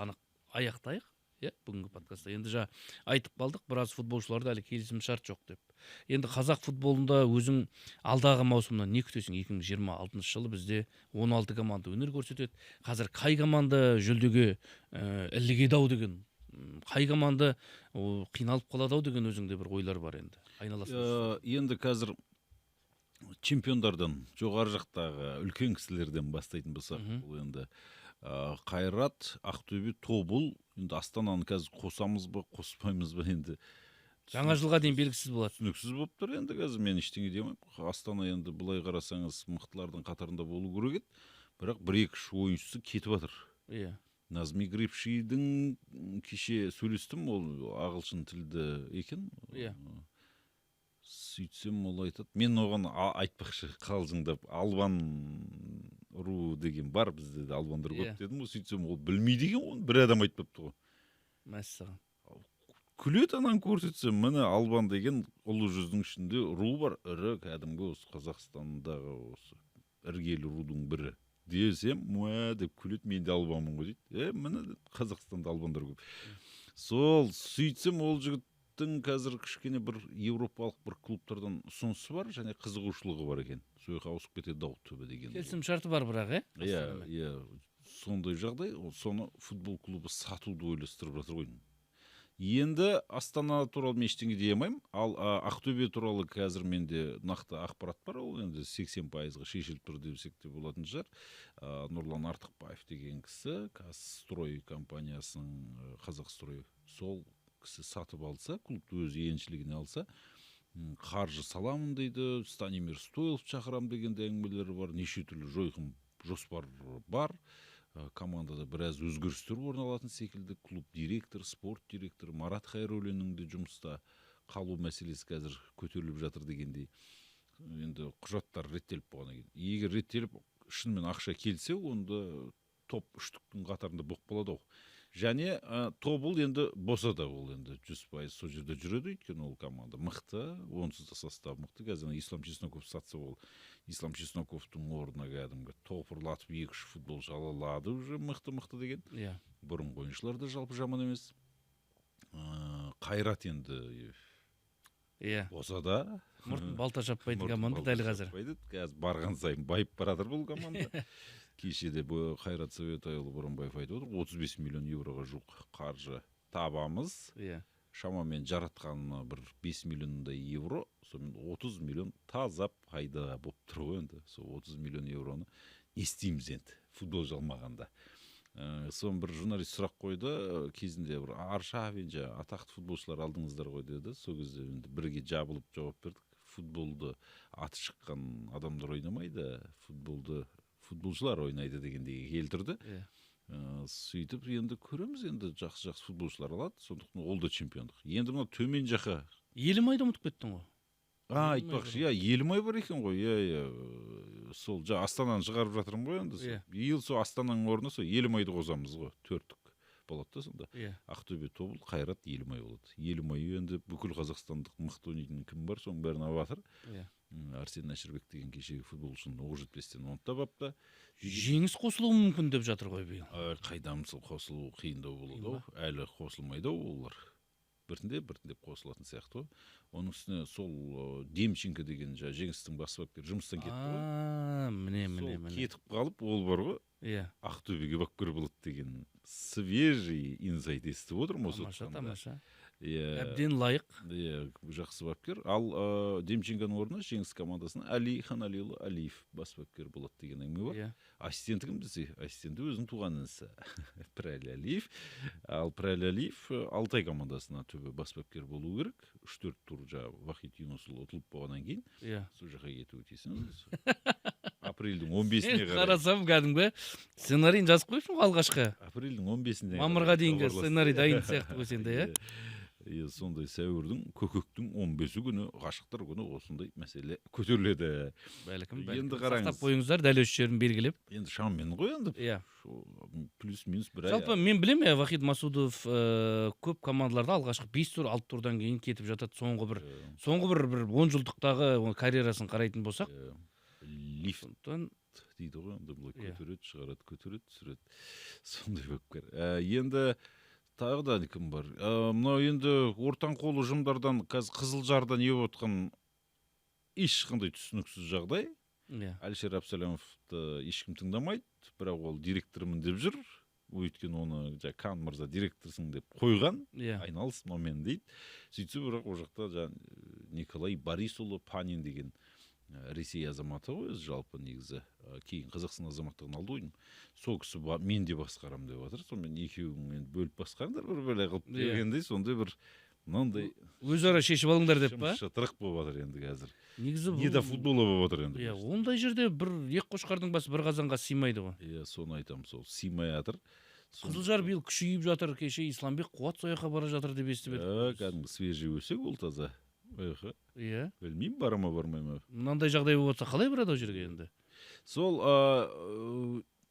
аяқтайық. Бүгінгі подкастта енді айтып қалдық, біраз футболшыларда әлі келісім шарт жоқ деп. Енді қазақ футболында өзің алдағы маусымнан не күтесің? 2026 жылы бізде 16 команда өнер көрсетеді. Қазір қай команда жүлдеге ілігеді-ау деген, қай команда қиналып қалады-ау деген өзіңде бір ойлар бар енді. Енді қазір чемпиондардан, жоғары жақтағы үлкен кісілерден бастайтын болсақ, бұл енді Қайрат, Ақтөбе, Тобыл, енді Астананы қазір қосамыз ба, қоспаймыз ба енді. Жаңа жылға дейін белгісіз болады. Түсініксіз болып тұр енді қазір, мен ештеңе демеймін. Астана енді былай қарасаңыз мықтылардың қатарында болу керек еді, бірақ 1-2 ойыншысы кетіп жатыр. Назми Грипшидің кеше сөйлестім, ол ағылшын тілді екен. Иә. Сөйтсем ол айтады, мен оған айтпақшы қалжыңдап, албан ру деген бар бізде, албандар көп дедім ғой. Сөйтсем ол білмейді екен, оны бір адам айтпапты ғой. Мәссаған. Күлет анан көрсетсем, міне албан деген ұлы жүздің ішінде ру бар, ірі кәдімгі осы Қазақстандағы осы іргелі рудың бірі десем, деп күлет, мен де албанмын ғой дейді. Міне Қазақстанда албандар көп. Сол сөйтсем, ол жігіттің қазір кішкене бір европалық бір клубтардан ұсынысы бар, және қызығушылығы бар екен. Сол жаққа ауысып кетеді ау төбе деген. Келісім шарты бар бірақ, Иә, сондай жағдай, соны футбол клубы сатуды ойластырып жатыр ғой. Енді Астана туралы мен ештеңе дей алмаймын, ал Ақтөбе туралы қазір менде нақты ақпарат бар, ол енді 80%-ға шешіліп тұр десек те болатын шығар. Нұрлан Артықбаев деген кісі, Қазстрой компаниясының, Қазақстрой, сол кісі сатып алса, клубты өз еншілігіне алса, қаржы саламын дейді, Станимир Стойлов шақырам деген әңгімелері бар, неше түрлі жойқын жоспар бар. Командада біраз өзгерістер орын алатын секілді. Клуб директор, спорт директоры Марат Хайроллиннің де жұмыста қалу мәселесі қазір көтеріліп жатыр дегендей. Енді құжаттар реттеліп болғаннан кейін. Егер реттеліп шынымен ақша келсе, онда топ үштіктің қатарында болып қалады. Және тобыл енді босада, ол енді 100% сол жерде жүреді, өйткені ол команда мықты, онсыз да состав мықты. Қазір Ислам Чесноков сатса, ол Ислам Чесноковтың орнына кәдімгі топырлатып 2-3 футболшы ала алады уже мықты деген. Бұрынғы ойыншылар да жалпы жаман емес. Қайрат енді босада. Мұртын балта жаппайды команда дәл қазір. Қазір барған сайын байып барадыр бұл команда. Кешеде Қайрат Советайұлы Боранбаев айтып отыр, 35 миллион евроға жуық қаржы табамыз. Шамамен жаратқанына бір 5 миллиондай евро, сонымен 30 миллион таза пайда болып тұр ғой енді. Сол 30 миллион евроны естейміз енді, футбол жалмағанда. Сон бір журналист сұрақ қойды, кезінде бір Аршавин атақты футболшылар алдыңыздар ғой деді. Сол кезде бірге жабылып жауап бердік. Футболды аты шыққан адамдар ойнамайды, футболшылар ойнайды дегендегі келтірді. Сөйтіп енді көреміз, енді жақсы футболшылар алады, сондықтан ол да чемпиондық. Енді мына төмен жаққа Елімайды ұмытып кеттің ғой. Айтпақшы, Елімай бар екен ғой. Сол Астананы шығарып жатырмын ғой енді. Ел сол Астананың орнына сол Елімайды қосамыз ғой, 4-тік болады да сонда. Ақтөбе, Тобыл, Қайрат, Елімай болады. Елімай енді бүкіл қазақстандық мықты ойнайтын кім бар, соның бәрін алып жатыр. Арсен Әшірбек деген кешегі футболшының Оқжетпестен онтап апта. Жеңіс қосылуы мүмкін деп жатыр ғой биыл. Қайдамыз қосылуы қиындау болады, әлі қосылмайды олар. Біртіндеп қосылатын сияқты ғой. Оның үстіне сол Демченко деген Жеңістің бас бапкері жұмыстан кетті ғой. Міне. Кетіп қалып, ол бар ғой. Ақтөбеге бапкер болады деген свежий инсайт естіп отырмын осы тұстанда. Тамаша. Әбден лайық. Жақсы бапкер. Ал Демченконың орнына Жеңіс командасына Әлихан Әлиұлы Әлиев бас бапкер болады деген әңгіме бар. Ассистенті кім десе? Ассистенті өзінің туған інісі Пірәлі Әлиев. Ал Пірәлі Әлиев Алтай командасына төбе бас бапкер болу керек. 3-4 тур Вахид Юнусұлы ұтылып болғаннан кейін сол жаққа кетуі тиіс. Апрельдің 15-іне қарай. Қарасам кәдімгі сценарийін жазып қойыпсың алғашқы. Апрельдің 15-іне мамырға дейінгі сценарий дайын сияқты ғой сенде, сондай сәуірдің көкектің 15-і күні, ғашықтар күні осындай мәселе көтеріледі. Бәлкім. Енді қараңыз. Сақтап қойыңыздар, дәл өз жерін белгілеп. Енді шаммен ғой енді. Плюс-минус бір ай. Жалпы мен білем, Вахид Масудов көп командаларда алғашқы 5 тур, 6 турдан кейін кетіп жатады. Соңғы бір 10 жылдықтағы карьерасын қарайтын болсақ. Лифт дейді ғой, көтереді, шығарады, көтереді, түсіреді. Сондай бапкер. Енді тағы да кім бар? Мынау енді ортан қол ұжымдардан Қызылжардан еп отқан ешқандай түсініксіз жағдай. Әлішер Абсалямовты ешкім тыңдамайды, бірақ ол директорымын деп жүр. Өйткені оны Кан мырза директорсың деп қойған, айналыс момент дейді. Сөйтсе, бірақ ол жақта Николай Борисұлы Панин деген Ресей азаматы ғой, жалпы негізі кейін Қазақстан азаматтығын алды ойын. Сол кісі мен де басқарам деп жатыр. Сонымен екеуің бөліп басқарыңдар, бір бөле қылып дегендей, сондай бір мынандай өзара шешіп алыңдар деп па? Шатырық болып жатыр енді қазір. Негізі не да футбола болып жатыр енді. Ондай жерде бір екі қошқардың басы бір қазанға сыймайды ғой. Соны айтамын, сол сыймай жатыр. Қызылжар биыл күшейіп жатыр. Кеше Исламбек Қуат сояққа бара жатыр деп естіп едік. Кәдімгі свежий өсек ол таза. Иә. Білмеймін, бара ма бармай ма. Мынандай жағдай болып жатса қалай барады ол жерге енді? Сол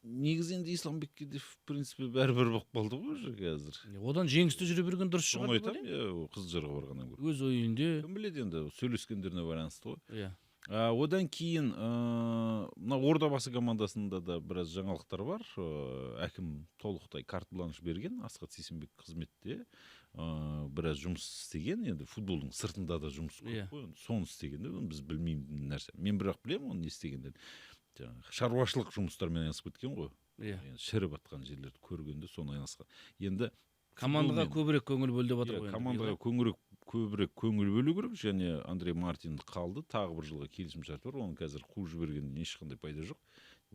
негізі енді Исламбекке де в принципе бәрібір болып қалды ғой уже қазір. Одан жеңісті жүре берген дұрыс Соны шығар. айтамын, Қызылжарға барғаннан гөрі. Өз ойында. Кім біледі енді, сөйлескендеріне байланысты ғой. Иә. Одан кейін мына Ордабасы командасында да біраз жаңалықтар бар. Әкім толықтай карт бланш берген, Асхат Сейсенбек қызметте біраз жұмыс істеген, енді футболдың сыртында да жұмыс көп қой, соны істегенде біз білмеймін нәрсе. Мен бірақ білемін оны не істегендерін. Шаруашылық жұмыстармен айналысып кеткен ғой. Шіріп атқан жерлерді көргенде соны айналысқан. Енді командаға көбірек көңіл бөл деп жатыр ғой. Командаға көбірек көңіл бөлу керек, және Андрей Мартин қалды, тағы бір жылға келісім шарт бар, оны қазір қуып жібергеннен ешқандай пайда жоқ.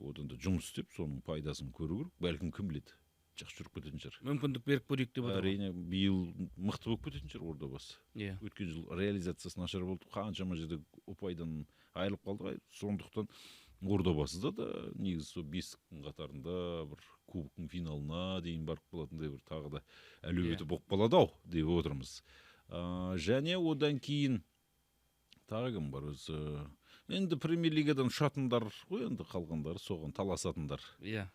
Одан да жұмыс істеп, соның пайдасын көру керек. Бәлкім кім біледі, жақсы жүріп кететін шығар. Мүмкіндік беріп көрейік деп отыр. Әрине, биыл мықты болып кететін шығар Ордабасы. Өткен жыл реализациясы нашар болды, қаншама жерде ұпайдан айырылып қалды. Сондықтан Ордабасыда да негізі сол бестіктің қатарында бір кубоктың финалына дейін барып қалатындай бір тағы да әлеуеті болып қалады-ау деп отырмыз. Және одан кейін тағы кім бар өзі? Енді премьер лигадан ұшатындар ғой, енді қалғандар соған таласатындар.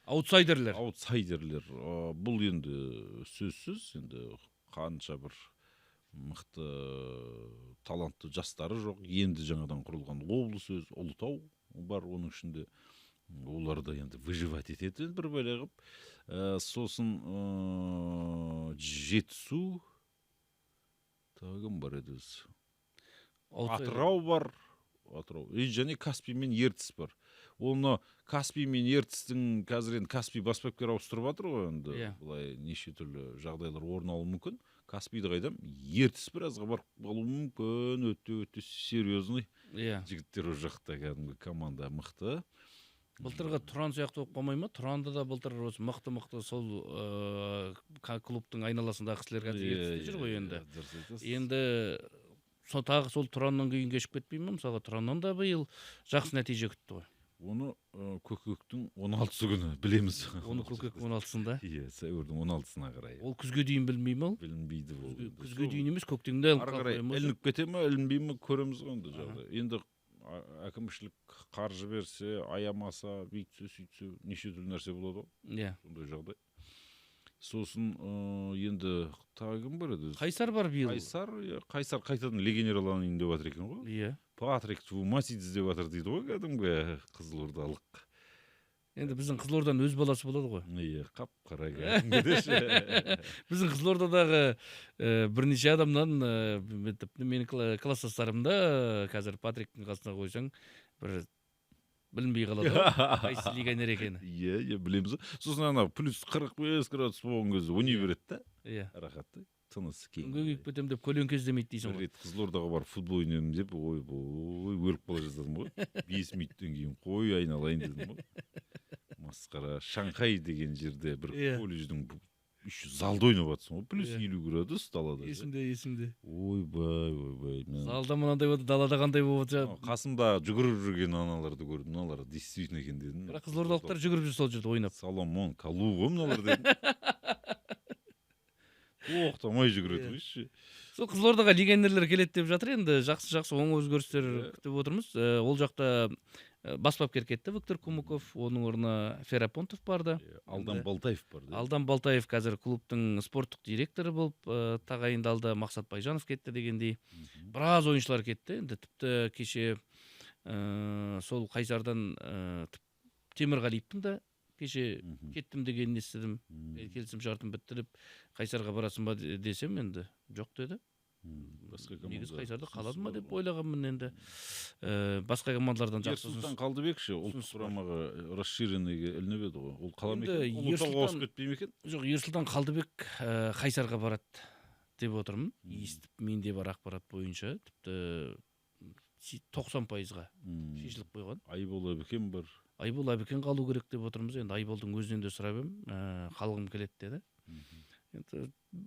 Аутсайдерлер. Бұл енді сөзсіз, енді қанша бір мықты талантты жастары жоқ. Енді жаңадан құрылған облыс өз, Ұлытау бар оның ішінде. Олар да енді выживать етеді бір бәле қып. Сосын Жетісу, тағым бар еді өзі. Атырау бар. Және Каспий мен Ертіс бар. Оны Каспий мен Ертістің қазір енді Каспий баспапкер ауыстырып жатыр ғой, енді бұлай неше түрлі жағдайлар орын алуы мүмкін. Каспийді қайдам, Ертіс біразға барып қалуы мүмкін, өте серьезный. Жігіттер о жақта кәдімгі команда мықты. Былтырға Тұран сияқты болып қалмай ма? Тұранда да былтыр мықты сол клубтың айналасындағы кісілер қатысып жүр ғой енді. Енді тағы сол Тұраннан кейін кешіп кетпей ма? Мысалға Тұраннан да биыл жақсы нәтиже күтті ғой. Оны көкектің 16-сы күні білеміз. Оны көкектің 16-сында? Иә, сәуірдің 16-сына қарай. Ол күзге дейін білмей ма? Білінбейді ол. Күзге дейін емес, көктемде ілініп кете ма, ілінбей ма көреміз ғой енді жағдай. Енді әкімшілік қаржы берсе, аямаса, бүйтсе, сөйтсе, неше түрлі нәрсе болады ғой. Иә. Сондай жағдай. Сосын енді тағы кім бар еді? Қайсар бар биыл. Қайсар қайтадан легионер алаңын деп жатыр екен ғой. Иә. Патрик Твумасидзе деп жатыр дейді ғой кәдімгі Қызылордалық. Енді біздің Қызылорданың өз баласы болады ғой. Иә, қап-қара кәдімгі. Біздің Қызылордадағы бірнеше адамнан менің класстастарымда қазір Патриктің қасына қойсаң, бір білінбей қалады ғой, қайсы легионер екені. Иә, білеміз. Сосын ана плюс 45 градус болған кезде уни береді да. Иә. Рахатты. Тынысы кең. Күнге күйіп кетем деп көлеңке іздемейді дейсің ғой. Қызылордаға барып футбол ойнаймын деп, өліп қала жаздадым ғой. 5 минуттан кейін қой айналайын дедім ғой. Масқара. Шанхай деген жерде бір колледждің залда ойнап жатсың ғой. Плюс 50 градус далада. Есімде. Ойбай. Залда мынандай болды, далада қандай болып жатыр. Қасымда жүгіріп жүрген аналарды көрдім. Мыналар действительно екен дедім. Бірақ қызылордалықтар жүгіріп жүр сол жерде ойнап. Соломон Калу ғой мыналар дедім. Тоқтамай жүгіреді ғой. Сол Қызылордаға легионерлер келеді деп жатыр, енді жақсы оң өзгерістер күтіп отырмыз. Ол жақта бас бапкер кетті, Виктор Кумаков, оның орнына Ферапонтов барды. Алдан Балтаев барды. Алдан Балтаев қазір клубтың спорттық директоры болып тағайындалды, Мақсат Байжанов кетті дегендей. Біраз ойыншылар кетті, енді тіпті кеше сол Қайсардан Темірғалиевтің да кеше кеттім дегенін естідім. Келісім шартым бітті деп Қайсарға барасың ба десем, енді жоқ деді. Негіз Қайсарда қалады ма деп ойлағанмын енді. Басқа командалардан жақсы. Ерсұлтан Қалдыбек ше, ұлттық құрамаға расширенныйге ілініп еді ғой. Ол қала ма екен? Ұлытауға ауысып кетпей ме екен? Жоқ, Ерсұлтан Қалдыбек Қайсарға барады деп отырмын. Естіп, менде бар ақпарат бойынша тіпті 90%-ға шешіліп қойған. Айбол Әбікен бар. Айбол Әбікен қалу керек деп отырмыз. Енді Айболдың өзінен де сұрап ем, қалғым келеді деді.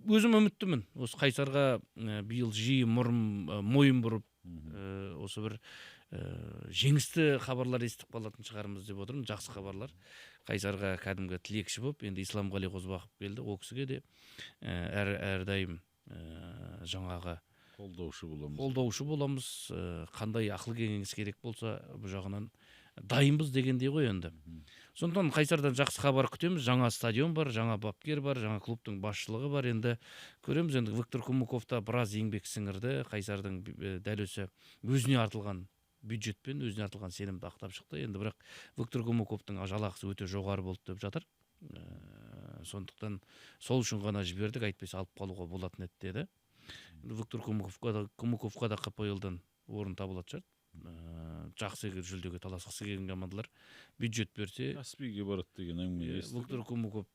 Өзім үміттімін. Осы Қайсарға биыл жиі мойын бұрып, осы бір жеңісті хабарлар естіп қалатын шығармыз деп отырмын, жақсы хабарлар. Қайсарға кәдімгі тілекші болып, енді Исламғали Қозыбақов келді, ол кісіге де әрдайым жаңағы қолдаушы боламыз. Қандай ақыл кеңес керек болса, бұл жағынан дайынбыз дегендей ғой енді. Сондықтан Қайсардан жақсы хабар күтеміз. Жаңа стадион бар, жаңа бапкер бар, жаңа клубтың басшылығы бар. Енді көреміз, енді Виктор Кумыков та біраз еңбек сіңірді. Қайсардың дәл өзіне артылған бюджетпен, өзіне артылған сенімді ақтап шықты. Енді бірақ Виктор Кумыковтың жалақысы өте жоғары болды деп жатыр. Сондықтан сол үшін ғана жібердік, әйтпесе алып қалуға болатын еді деді. Виктор Кумыковқа да КПЛ-дан орын табылатын шығар. Жақсы жүлдеге таласқысы келген командалар бюджет берсе, Каспийге барады деген әңгіме естідім. Виктор Кумыков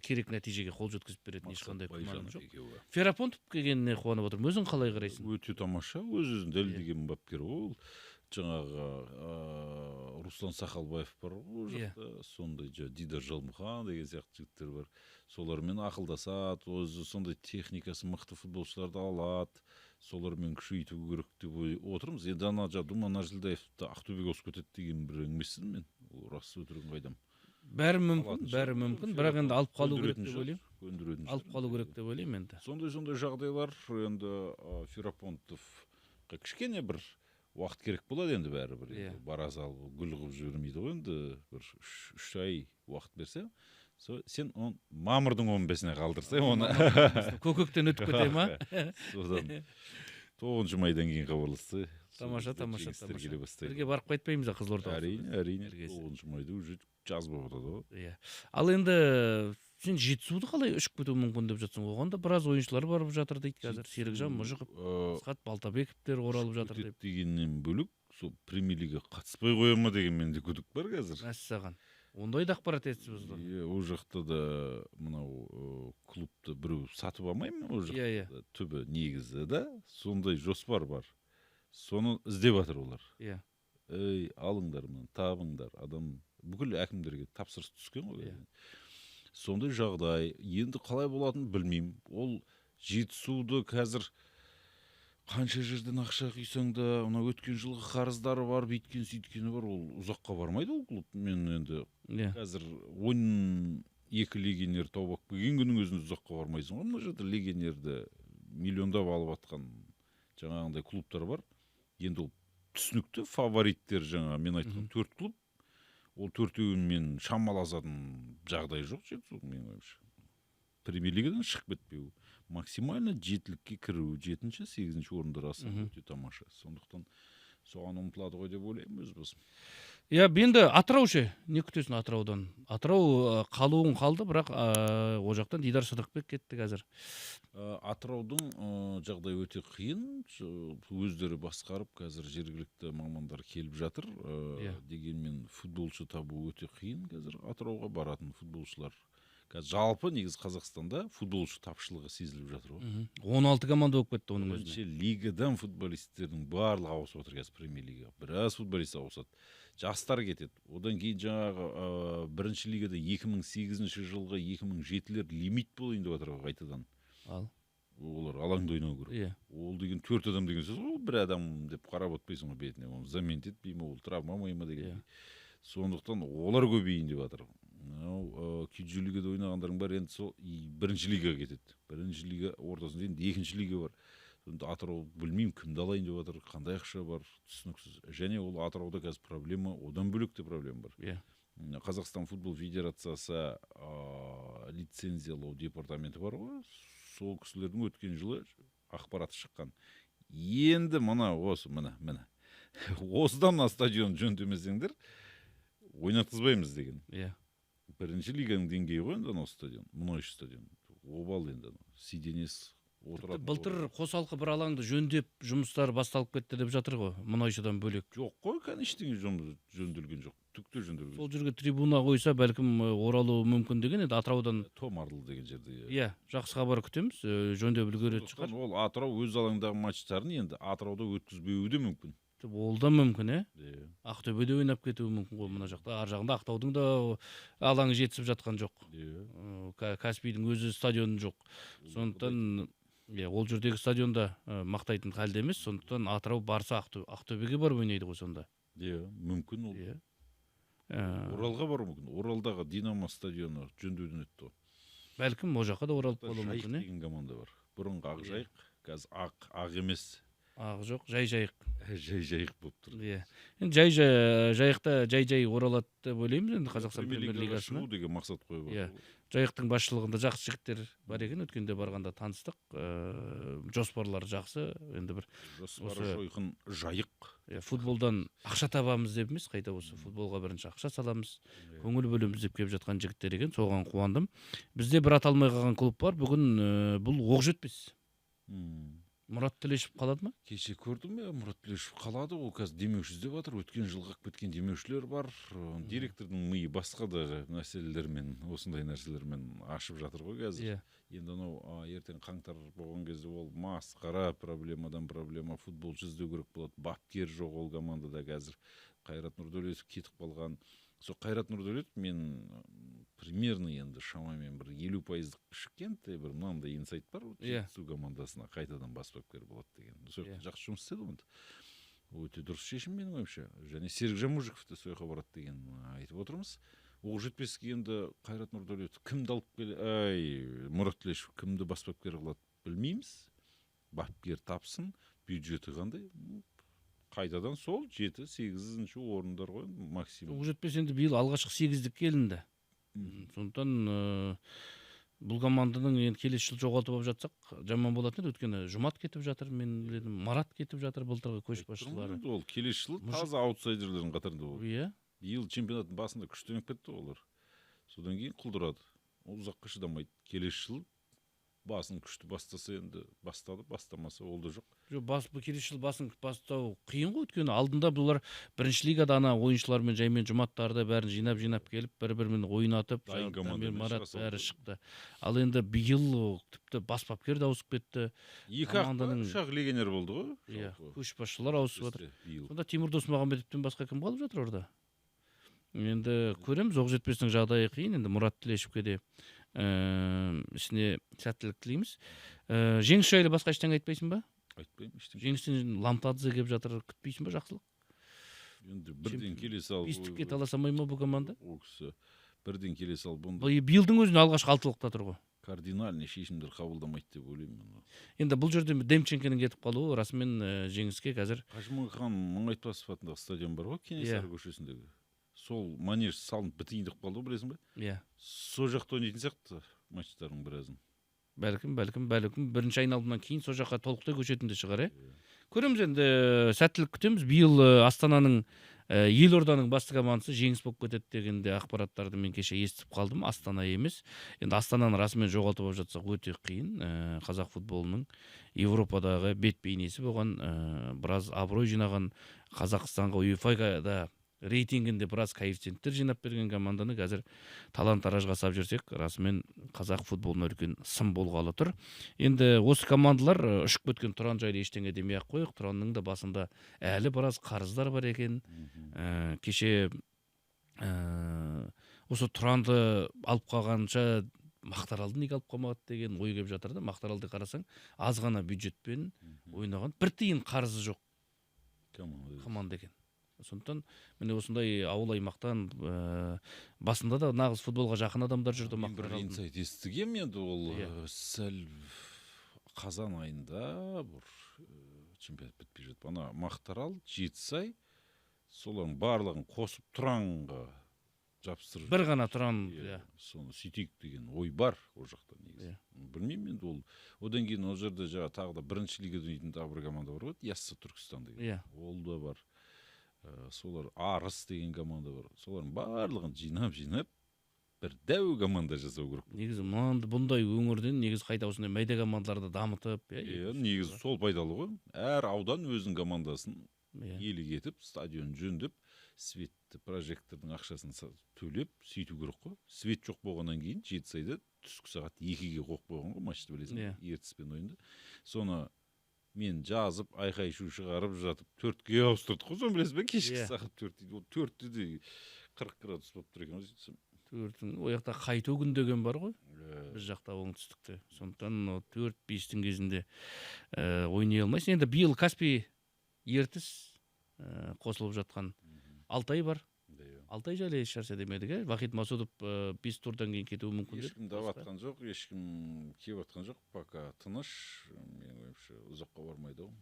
керек нәтижеге қол жеткізіп беретін ешқандай күмәнім жоқ. Ферапонтов келгеніне қуанып отырмын. Өзің қалай қарайсың? Өте тамаша, өз-өзін дәлелдеген бапкер ол. Жаңағы Руслан Сақалбаев бар ол жақта, сондай Дидар Жалмұхан деген сияқты жігіттер бар. Солармен ақылдасады, өзі сондай техникасы мықты футболшыларды алады, солармен күшейту керек деп отырмыз. Енді ана Думан Ажылдаевты Ақтөбеге ауысып кетеді деген бір әңгімесін мен, ол рас өтірігін қайдам. Бәрі мүмкін, бірақ енді алып қалу керек деп ойлаймын. Алып қалу керек деп ойлаймын енді. Сондай жағдайлар енді Ферапонтовқа кішкене бір уақыт керек болады енді бәрібір. Баразал гүл қылып жібермейді ғой енді, бір 3 ай уақыт берсе. Сен мамырдың 15-іне қалдырса, оны көкектен өтіп кете ма? Содан 9 майдан кейін хабарласса. Тамаша. Бірге барып қайтпаймыз да Қызылордаға. Әрине. 9 майда уже жаз болып жатады ғой. Ал енді сен Жетісуды қалай ұшып кетуі мүмкін деп жатсың? Оған да біраз ойыншылар барып жатыр дейді қазір. Серікжан Мұжықов, Асхат Балтабековтер оралып жатыр деп. Дегеннен бөлек, сол премьер-лигаға қатыспай қоя ма деген менде күдік бар қазір. Мәссаған. Ондай да ақпарат естіп отырмын. Ол жақта да мынау клубты біреу сатып алмаймын, ол жақта түбі негізі да сондай жоспар бар. Соны іздеп жатыр олар. Ей, алыңдар мені, табыңдар. Адам бүкіл әкімдерге тапсырыс түскен ғой. Сондай жағдай. Енді қалай болатынын білмеймін. Ол Жетісуды қазір қанша жерден ақша құйсаң да, мына өткен жылғы қарыздары бар, бүйткені сөйткені бар, ол ұзаққа бармайды ол клуб. Мен енді қазір 12 легионер тауып алып келген күннің өзінде ұзаққа бармайсың ғой. Мына жерде легионерді миллиондап алып атқан жаңағындай клубтар бар. Енді ол түсінікті фавориттер, жаңа мен айтқан 4 клуб. Ол 4-еуімен шамаласатын жағдай жоқ Жетісу, менің ойымша. Премьер-лигадан шығып кетпеу, максимально жетілікке кіру, 7-ші, 8-ші орындар асып өте тамаша. Сондықтан соған ұмтылады ғой деп ойлаймын өз басым. Енді Атырау ше, не күтесің Атыраудан? Атырау қалуын қалды, бірақ о жақтан Дидар Сыдықбек кетті қазір. Атыраудың жағдай өте қиын, өздері басқарып, қазір жергілікті мамандар келіп жатыр. Дегенмен футболшы табу өте қиын қазір. Атырауға баратын футболшылар. Жалпы негіз Қазақстанда футболшы тапшылығы сезіліп жатыр ғой. 16 команда болып кетті оның өзінде. Бірінші лигадан футболистердің барлығы ауысып отыр қазір премьер-лигаға. Біраз футболист ауысады. Жастар кетеді. Одан кейін жаңағы бірінші лигада 2008 жылғы 2007-лер лимит болайын деп жатыр қайтадан. Олар алаңда ойнау керек. Ол деген 4 адам деген сөз ғой, бір адам деп қарап отпайсың ғой бетіне. Оны замент етпей ме, ол травма ма деген. Сондықтан олар көбейін деп жатыр. Күйджі лигада ойнағандардың бар, енді сол бірінші лигаға кетеді. Бірінші лига ортасында енді екінші лига бар. Атырау білмеймін кімді алайын деп жатыр, қандай ақша бар, түсініксіз. Және ол Атырауда қазір проблема, одан бөлек те проблема бар. Қазақстан футбол федерациясы лицензиялау департаменті бар ғой, сол кісілердің өткен жылы ақпараты шыққан. Енді мына осыдан стадион жөндемесеңдер ойнатқызбаймыз деген. Бірінші лиганың деңгейі ғой енді анау стадион, мұнайшы стадион. Обал енді сиденес отырады. Былтыр қосалқы бір алаңды жөндеп жұмыстар басталып кетті деп жатыр ғой, мұнайшыдан бөлек. Жоқ қой, ештеңе жөнделген жоқ. Түкте жөнделген. Сол жерге трибуна қойса, бәлкім оралуы мүмкін деген еді Атыраудан. Томарлы деген жерде. Жақсы хабар күтеміз, жөндеп үлгереді шығар. Ол Атырау өз алаңдағы матчтарын енді Атырауда өткізбеуі де мүмкін. Ол да мүмкін, Ақтөбеде ойнап кетуі мүмкін ғой мына жақта. Ар жағында Ақтаудың да алаңы жетісіп жатқан жоқ. Каспийдің өзі стадионы жоқ. Сондықтан Ол жердегі стадионда мақтайтын халде емес, сондықтан Атырау барса Ақтөбеге барып ойнайды ғой сонда. Мүмкін ол. Иә. Оралға бару мүмкін. Оралдағы Динамо стадионы жөндеуден өтті ғой. Бәлкім ол жаққа да оралып қалуы Жайық мүмкін. деген команда бар. Бұрынғы Ақжайық, қазір ақ емес. Ақ жоқ, жайық. Жайық болып тұр. Иә. Енді жайықта жай оралады деп ойлаймыз енді Қазақстан премьер-лигасына. Шығу деген мақсат қойып Иә. отыр. Жайықтың басшылығында жақсы жігіттер бар екен, өткенде барғанда таныстық. Жоспарлары жақсы. Енді бір жоспары жойқын жайық. футболдан ақша табамыз деп емес, қайта осы футболға бірінші ақша саламыз, көңіл бөлеміз деп келіп жатқан жігіттер екен, соған қуандым. Бізде бір аталмай қалған клуб бар, бүгін бұл Оқжетпес. Мұрат Төлешев қалады ма? Кеше көрдім бе, Мұрат Төлешев қалады, ол қазір демеуші іздеп жатыр. Өткен жылға кеткен демеушілер бар. Директордың миы басқа да мәселелермен, осындай нәрселермен ашып жатыр ғой қазір. Енді анау ертең қаңтар болған кезде ол масқара, проблемадан проблема, футболшы іздеу керек болады. Бапкер жоқ ол командада қазір. Қайрат Нұрдәулетов кетіп қалған. Сол Қайрат Нұрдәулетов мен примерно енді шамамен бір 50% шықкен, бір мынандай инсайт бар, жетісу командасына қайтадан бас бапкер болады деген. Сол жақсы жұмыс істеді ғой. Өте дұрыс шешім менің ойымша. Және Серікжан Мужиков та сол жаққа барады деген айтып отырмыз. Оқжетпеске енді Қайрат Нұрдәулетов кімді алып Мұрат Төлешев кімді бас бапкер қылады білмейміз. Бапкер тапсын, бюджеті қандай? Қайтадан сол 7-8 орындар ғой максимум. Оқжетпес енді биыл алғашқы 8-дікке келінді. Сондықтан бұл команданың енді келесі жыл жоғалтып алып жатсақ жаман болатын еді, өйткені Жұмат кетіп жатыр, мен біледім, Марат кетіп жатыр, былтырғы көшбасшылары. Ол келесі жыл таза аутсайдерлердің қатарында ол. Биыл чемпионаттың басында күштеніп кетті олар. Содан кейін құлдырады. Ол ұзаққа шыдамайды. Келесі жыл басын күшті бастаса енді бастады, бастамаса ол да жоқ. Келесі жыл басын бастау қиын ғой, өйткені алдында бұлар бірінші лигада ана ойыншылармен жаймен Жұматтарды бәрін жинап келіп бір-бірімен ойнатып, Марат бәрі шықты. Ал енді биыл тіпті бас бапкер де ауысып кетті. Екі-ақ легионер болды ғой. Иә, көшбасшылар ауысып жатыр. Сонда Тимур Досмағамбетовтен басқа кім қалып жатыр орда? Енді көреміз, Оқжетпестің жағдайы қиын, енді Мұрат Төлешевке де ісіне сәттілік тілейміз. Жеңіс жайлы басқа ештеңе айтпайсың ба? Айтпаймын ештеңе. Жеңістен Ламтадзе келіп жатыр, күтпейсің ба, жақсылық? Енді бірден келе салып. Бестікке таласамай ма бұл команда? Ол кісі бірден келе салып. Биылдың өзінде алғашқы алтылықта тұр ғой. Кардинальный шешімдер қабылдамайды деп ойлаймын. Енді бұл жерде Демченконың кетіп қалуы расымен жеңіске қазір. Қажымұқан Мұңайтпасов атындағы стадион бар ғой, Кенесары көшесіндегі. Сол манеж салынып бітейін деп қалды ғой, білесің бе? Иә. Сол жақта ойнайтын сияқты матчтардың біразын. Бәлкім бірінші айналымнан кейін сол жаққа толықтай көшетін де шығар, Көреміз енді, сәттілік күтеміз. Биыл Астананың Елорданың басты командасы жеңіс болып кетеді дегенде ақпараттарды мен кеше естіп қалдым. Астана емес. Енді Астананы расымен жоғалтып алып жатсақ өте қиын. Қазақ футболының Европадағы бет бейнесі болған, біраз абырой жинаған, Қазақстанға УЕФА-да рейтингінде біраз коэффициенттер жинап берген команданы қазір талан-таражға сап жүрсек, расымен қазақ футболына үлкен сын болғалы тұр. Енді осы командалар ұшып кеткен Тұран жайлы ештеңе демей ақ қояйық. Тұранның да басында әлі біраз қарыздар бар екен. Кеше осы Тұранды алып қалғанша Мақтаралды неге алып қалмады деген ой келіп жатыр да. Мақтаралды қарасаң, аз ғана бюджетпен ойнаған, бір тиын қарызы жоқ команда екен. Сондықтан міне осындай ауыл аймақтан басында да нағыз футболға жақын адамдар жүрді. Мен бір инсайт естігем, енді ол сәл қазан айында бір чемпионат бітпей жатып, ана Мақтарал, Жетісай солардың барлығын қосып Тұранға жапсырып. Бір ғана Тұран, соны сөйтейік деген ой бар ол жақта негізі. Білмеймін енді ол. Одан кейін ол жерде тағы да бірінші лигада ойнайтын тағы бір команда бар ғой, Яссы Түркістан деген. Ол да бар. Солар Арыс деген команда бар. Солардың барлығын жинап бір дәу команда жасау керек. Негізі бұндай өңірден негізі қайта осындай майда командаларды дамытып, негізі сол пайдалы ғой. Әр аудан өзінің командасын иелік етіп, стадион жөндеп, светті прожектордың ақшасын төлеп сөйту керек қой. Свет жоқ болғаннан кейін Жетісайда түскі сағат 2-ге қойып қойған ғой, матчты білесің, Ертіспен ойынды. Соны мен жазып, айқай-шу шығарып жатып, 4-ге ауыстырдық қой, соны білесің бе, кешкі сағат 4-те. 4-те де 40 градус болып тұр екен. 4-тің о жақта қайту күн деген бар ғой. Біз жақта оңтүстікте. Сондықтан 4-5-тің кезінде ойнай алмайсың. Енді биыл Каспий ертіс қосылып жатқан Алтай бар. Алтай жайлы еш нәрсе демедік, Вахид Масудов 5 турдан кейін кетуі мүмкін. Ешкім даватқан жоқ, ешкім кеватқан жоқ, пока тыныш. Менің ойымша ұзаққа бармайды ғой.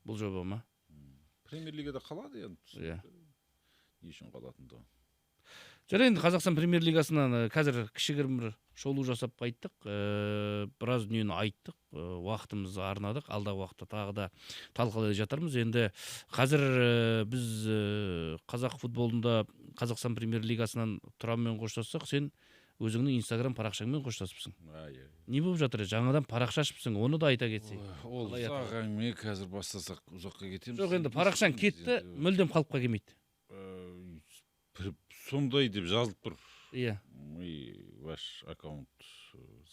Бұл жоба ма? Премьер-лигада қалады енді. Иә. Не үшін қалатынды? Жарайды, енді Қазақстан премьер-лигасынан қазір кішігірім бір шолу жасап қайттық. Біраз дүниені айттық, уақытымызды арнадық. Алдағы уақытта тағы да талқылай жатармыз. Енді қазір біз қазақ футболында Қазақстан премьер-лигасынан Тұранмен қоштассақ, сен өзіңнің Инстаграм парақшаңмен қоштасыпсың. Не болып жатыр? Жаңадан парақша ашыпсың, оны да айта кетсең. Ол ұзақ әңгіме, қазір бастасақ ұзаққа кетеміз. Жоқ, енді парақшаң кетті, мүлдем қалыпқа келмейді. Сондай деп жазылып тұр. Иә. Мы ваш аккаунт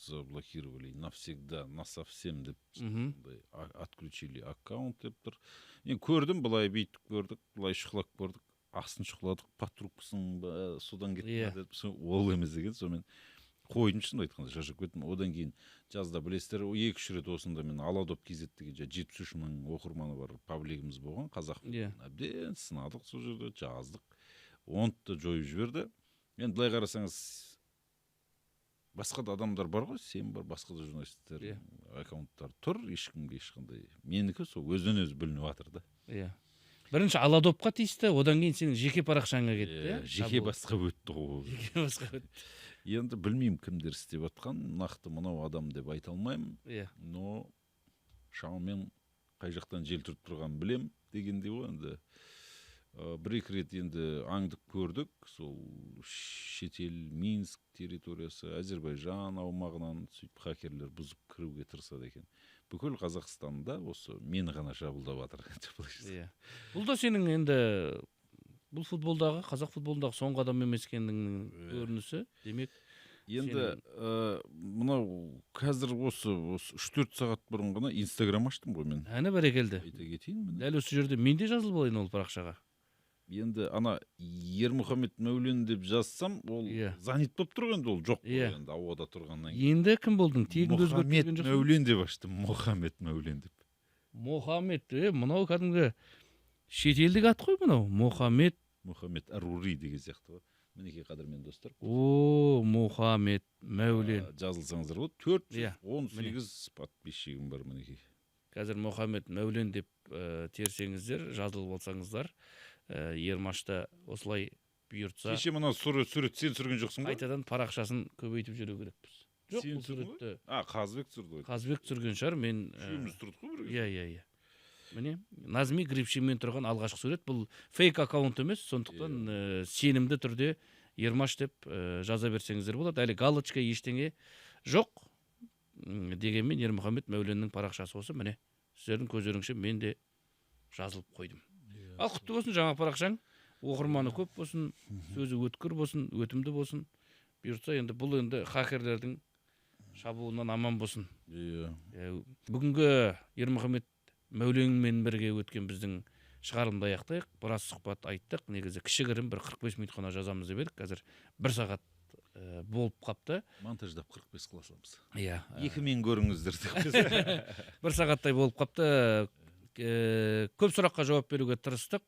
заблокировали навсегда, насовсем деп отключили аккаунт деп тұр. Мен көрдім, былай бүйтіп көрдік, былай шұқылап көрдік. Асын шұқыладық, патрукпысың ба, содан кетті ол емес деген. Сонымен қойдым, шын айтқанда шашып кеттім. Одан кейін жазда білесіздер, 2-3 рет осында мен Аладоп кезеттіге 73 мың оқырманы бар паблигіміз болған, қазақ. Әбден сынадық сол жерде, жаздық. Онтты жойып жіберді. Енді былай қарасаңыз, басқа да адамдар бар ғой, сен бар, басқа да журналисттер аккаунттар тұр, ешкімге ешқандай. Менікі сол өзінен өзі білініп жатыр да. Иә. Бірінші Аладопқа тиісті, одан кейін сенің жеке парақшаңа кетті. Жеке басқа өтті ғой. Жеке басқа өтті. Енді білмеймін кімдер істеп жатқан, нақты мынау адам деп айта алмаймын. Но шамамен қай жақтан жел тұрып тұрғанын білем дегендей ғой. Енді бір-екі рет енді аңдып көрдік, сол шетел, Минск территориясы, Әзербайжан аумағынан сөйтіп хакерлер бұзып кіруге тырысады екен. Бүкіл Қазақстанда осы мені ғана жабылдап жатыр. Бұл да сенің енді бұл футболдағы, қазақ футболындағы соңғы адам емес екенінің көрінісі. Демек, енді мынау қазір осы 3-4 сағат бұрын ғана Инстаграм аштым ғой мен. Әні бәрекелді. Айта кетейін. Дәл осы жерде мен де жазылып алайын ол парақшаға. Енді ана Ермұхамед Мәулен деп жазсам, ол занит болып тұр енді, ол жоқ қой енді ауада тұрғаннан кейін. Енді кім болдың? Тегіңді өзгерткен жоқсың? Мұхаммед Мәулен деп аштым, Мұхаммед Мәулен деп. Мұхаммед, мынау кәдімгі шетелдік ат қой мынау, Мұхаммед. Мұхаммед Арури деген сияқты ғой. Мінекей қадірмен достар. Мұхаммед Мәулен. Жазылсаңыздар ғой, 418 подписчигім бар мінекей. Қазір Мұхаммед Мәулен деп терсеңіздер, жазылып алсаңыздар. Ермашта осылай бұйыртса. Кеше мына сурет сен сүрген жоқсың ба? Қайтадан парақшасын көбейтіп жіберу керекпіз. Жоқ, бұл суретті. Қазыбек түсірді ғой. Қазыбек түсірген шығар, мен. Үшеуміз тұрдық қой бірге. Иә. Міне, Назми Грипшинмен тұрған алғашқы сурет, бұл фейк аккаунт емес, сондықтан сенімді түрде Ермаш деп жаза берсеңіздер болады. Әлі галочка ештеңе жоқ. Дегенмен Ермұхамед Мәуленнің парақшасы осы, міне. Сіздердің көздеріңше мен де жазылып қойдым. Ал құтты болсын жаңа парақшаң, оқырманы көп болсын, сөзі өткір болсын, өтімді болсын. Бұйыртса енді бұл енді хакерлердің шабуылынан аман болсын. Бүгінгі Ермұхамед Мәуленмен бірге өткен біздің шығарылымды аяқтайық. Біраз сұхбат айттық. Негізі кішігірім бір 45 минут қана жазамыз деп едік. Қазір 1 сағат болып қапты. Монтаждап 45 қыласамыз. Иә. 2-мен көріңіздер деп. 1 сағаттай болып қапты. Көп сұраққа жауап беруге тырыстық.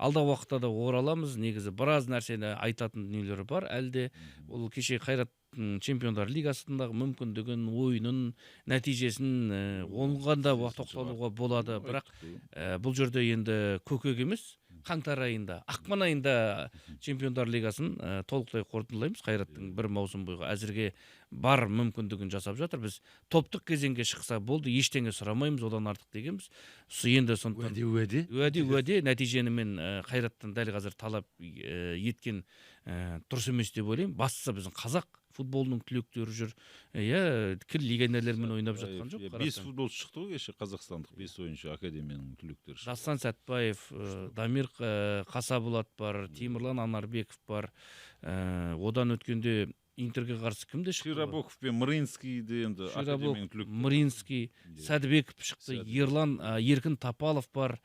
Алдағы уақытта да ораламыз. Негізі біраз нәрсені айтатын дүниелері бар. Әлде ол кеше Қайраттың Чемпиондар Лигасындағы мүмкіндігін, ойынын, нәтижесін оңғанда тоқталуға болады. Бірақ бұл жерде енді көкек емес, қаңтар айында, ақпан айында Чемпиондар Лигасын толықтай қорытындылаймыз. Қайраттың бір маусым бойғы әзірге бар мүмкіндігін жасап жатыр. Біз топтық кезеңге шықса болды, ештеңе сұрамаймыз, одан артық дегенбіз. Енді сондықтан уәде нәтижені мен Қайраттан дәл қазір талап еткен дұрыс емес деп ойлаймын. Бастысы біздің қазақ футболының түлектері жүр. Легионерлермен ойнап жатқан жоқ. 5 футболшы шықты ғой кеше, қазақстандық 5 ойыншы академияның түлектері шықты. Дастан Сәтбаев, Дамир Қасаболат бар, Темірлан Анарбеков бар. Одан өткенде Интерге қарсы кімде шықты? Широбоков пен Мринскийді енді академияның түлектері. Мринский, Сәдібеков шықты, Еркін Тапалов бар.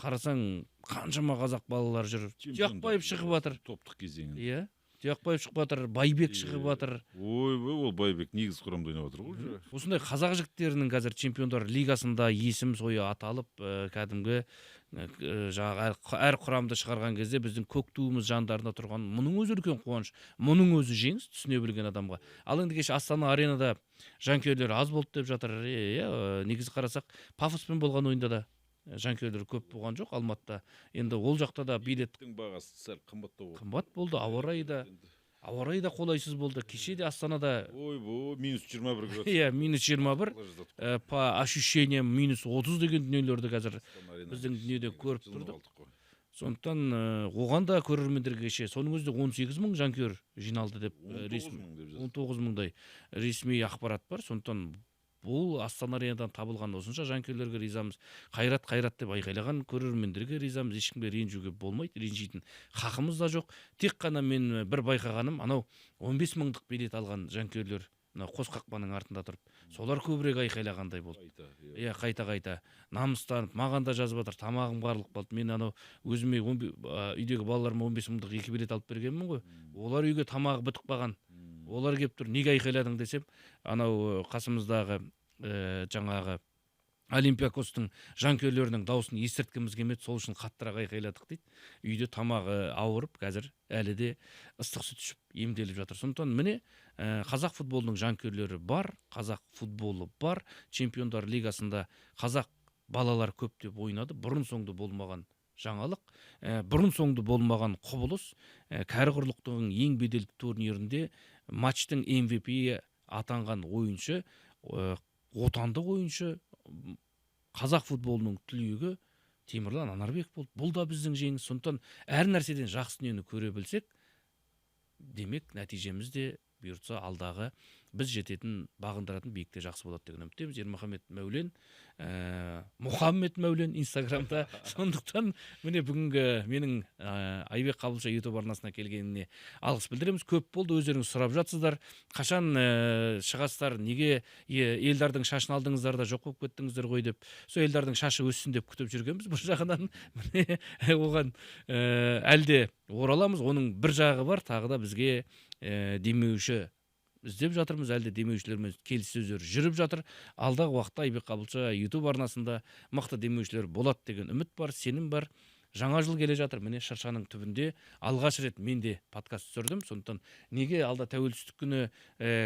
Қарасаң, қаншама қазақ балалар жүр. Жақпаев шығып жатыр. Топтық кезеңін. Иә. Тұяқбаев шығып жатыр, Байбек шығып жатыр. Ойбай, ол Байбек негіз құрамда ойнап жатыр ғой уже. Осындай қазақ жігіттерінің қазір чемпиондар лигасында есім сойы аталып, кәдімгі жаңағы әр құрамды шығарған кезде біздің көк туымыз жандарында тұрған, мұның өзі үлкен қуаныш, мұның өзі жеңіс түсіне білген адамға. Ал енді кеше Астана аренада жанкүйерлер аз болды деп жатыр. Негізі қарасақ, Пафоспен болған ойында да жанкүйерлер көп болған жоқ Алматыда. Енді ол жақта да билеттің бағасы сәл қымбаттау болды. Қымбат болды, ауа райы да қолайсыз болды. Кеше де Астанада ойбой, -21 градус. -21, по ощущениям -30 деген дүниелерді қазір біздің дүниеде көріп тұрдық. Сондықтан оған да көрермендерге кеше соның өзінде 18 мың жанкүйер жиналды деп 19 мыңдай ресми ақпарат бар. Сондықтан бұл Астана аренадан табылған осынша жанкүйерлерге ризамыз. Қайрат деп айқайлаған көрермендерге ризамыз. Ешкімге ренжуге болмайды, ренжитін хақымыз да жоқ. Тек қана мен бір байқағаным, анау 15 мыңдық билет алған жанкүйерлер қос қақпаның артында тұрып, солар көбірек айқайлағандай болды. Қайта намыстанып, маған да жазып жатыр, тамағым барлық болды. Мен анау өзіме үйдегі балаларыма 15 мыңдық 2 билет алып бергенмін ғой. Олар үйге тамағы бітіп қалған. Олар келіп тұр, неге айқайладың десем, анау қасымыздағы жаңағы Олимпиакостың жанкүйерлерінің дауысын естірткіміз келмеді, сол үшін қаттырақ айқайладық дейді. Үйде тамағы ауырып, қазір әлі де ыстық сүт ішіп емделіп жатыр. Сондықтан міне қазақ футболының жанкүйерлері бар, қазақ футболы бар. Чемпиондар лигасында қазақ балалар көптеп ойнады. Бұрын соңды болмаған жаңалық, бұрын соңды болмаған құбылыс. Кәрі құрлықтың ең беделді турнирінде матчтың MVP атанған ойыншы, отандық ойыншы, қазақ футболының түлегі Темірлан Анарбек болды. Бұл да біздің жеңіс. Сондықтан әр нәрседен жақсы дүниені көре білсек, демек нәтижеміз де бұйыртса алдағы біз жететін, бағындыратын биікте жақсы болады деген үміттеміз. Ермахамет Мәулен, Мұхаммед Мәулен инстаграмда. Сондықтан міне бүгінгі менің Айбек Қабылша YouTube арнасына келгеніне алғыс білдіреміз. Көп болды, өздеріңіз сұрап жатсыздар. Қашан шығасыздар, неге елдардың шашын алдыңыздар да жоқ болып кеттіңіздер ғой деп. Сол елдардың шашы өссін деп күтіп жүргенбіз. Бір жағынан міне оған әлде ораламыз. Оның бір жағы бар, тағы да бізге демеуші іздеп жатырмыз, әлде демеушілермен келіссөздер жүріп жатыр. Алдағы уақытта Айбек Қабылша YouTube арнасында мықты демеушілер болады деген үміт бар, сенім бар. Жаңа жыл келе жатыр. Міне шыршаның түбінде алғаш рет мен де подкаст түсірдім. Сондықтан неге алда тәуелсіздік күні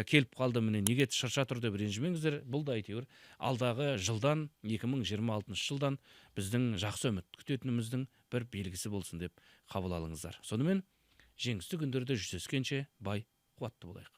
келіп қалды, міне неге шырша тұр деп ренжімеңіздер. Бұл да әйтеуір алдағы жылдан, 2026 жылдан біздің жақсы үміт күтетініміздің бір белгісі болсын деп қабыл алыңыздар. Сонымен жеңісті күндерде жүздескенше бай, қуатты болайық.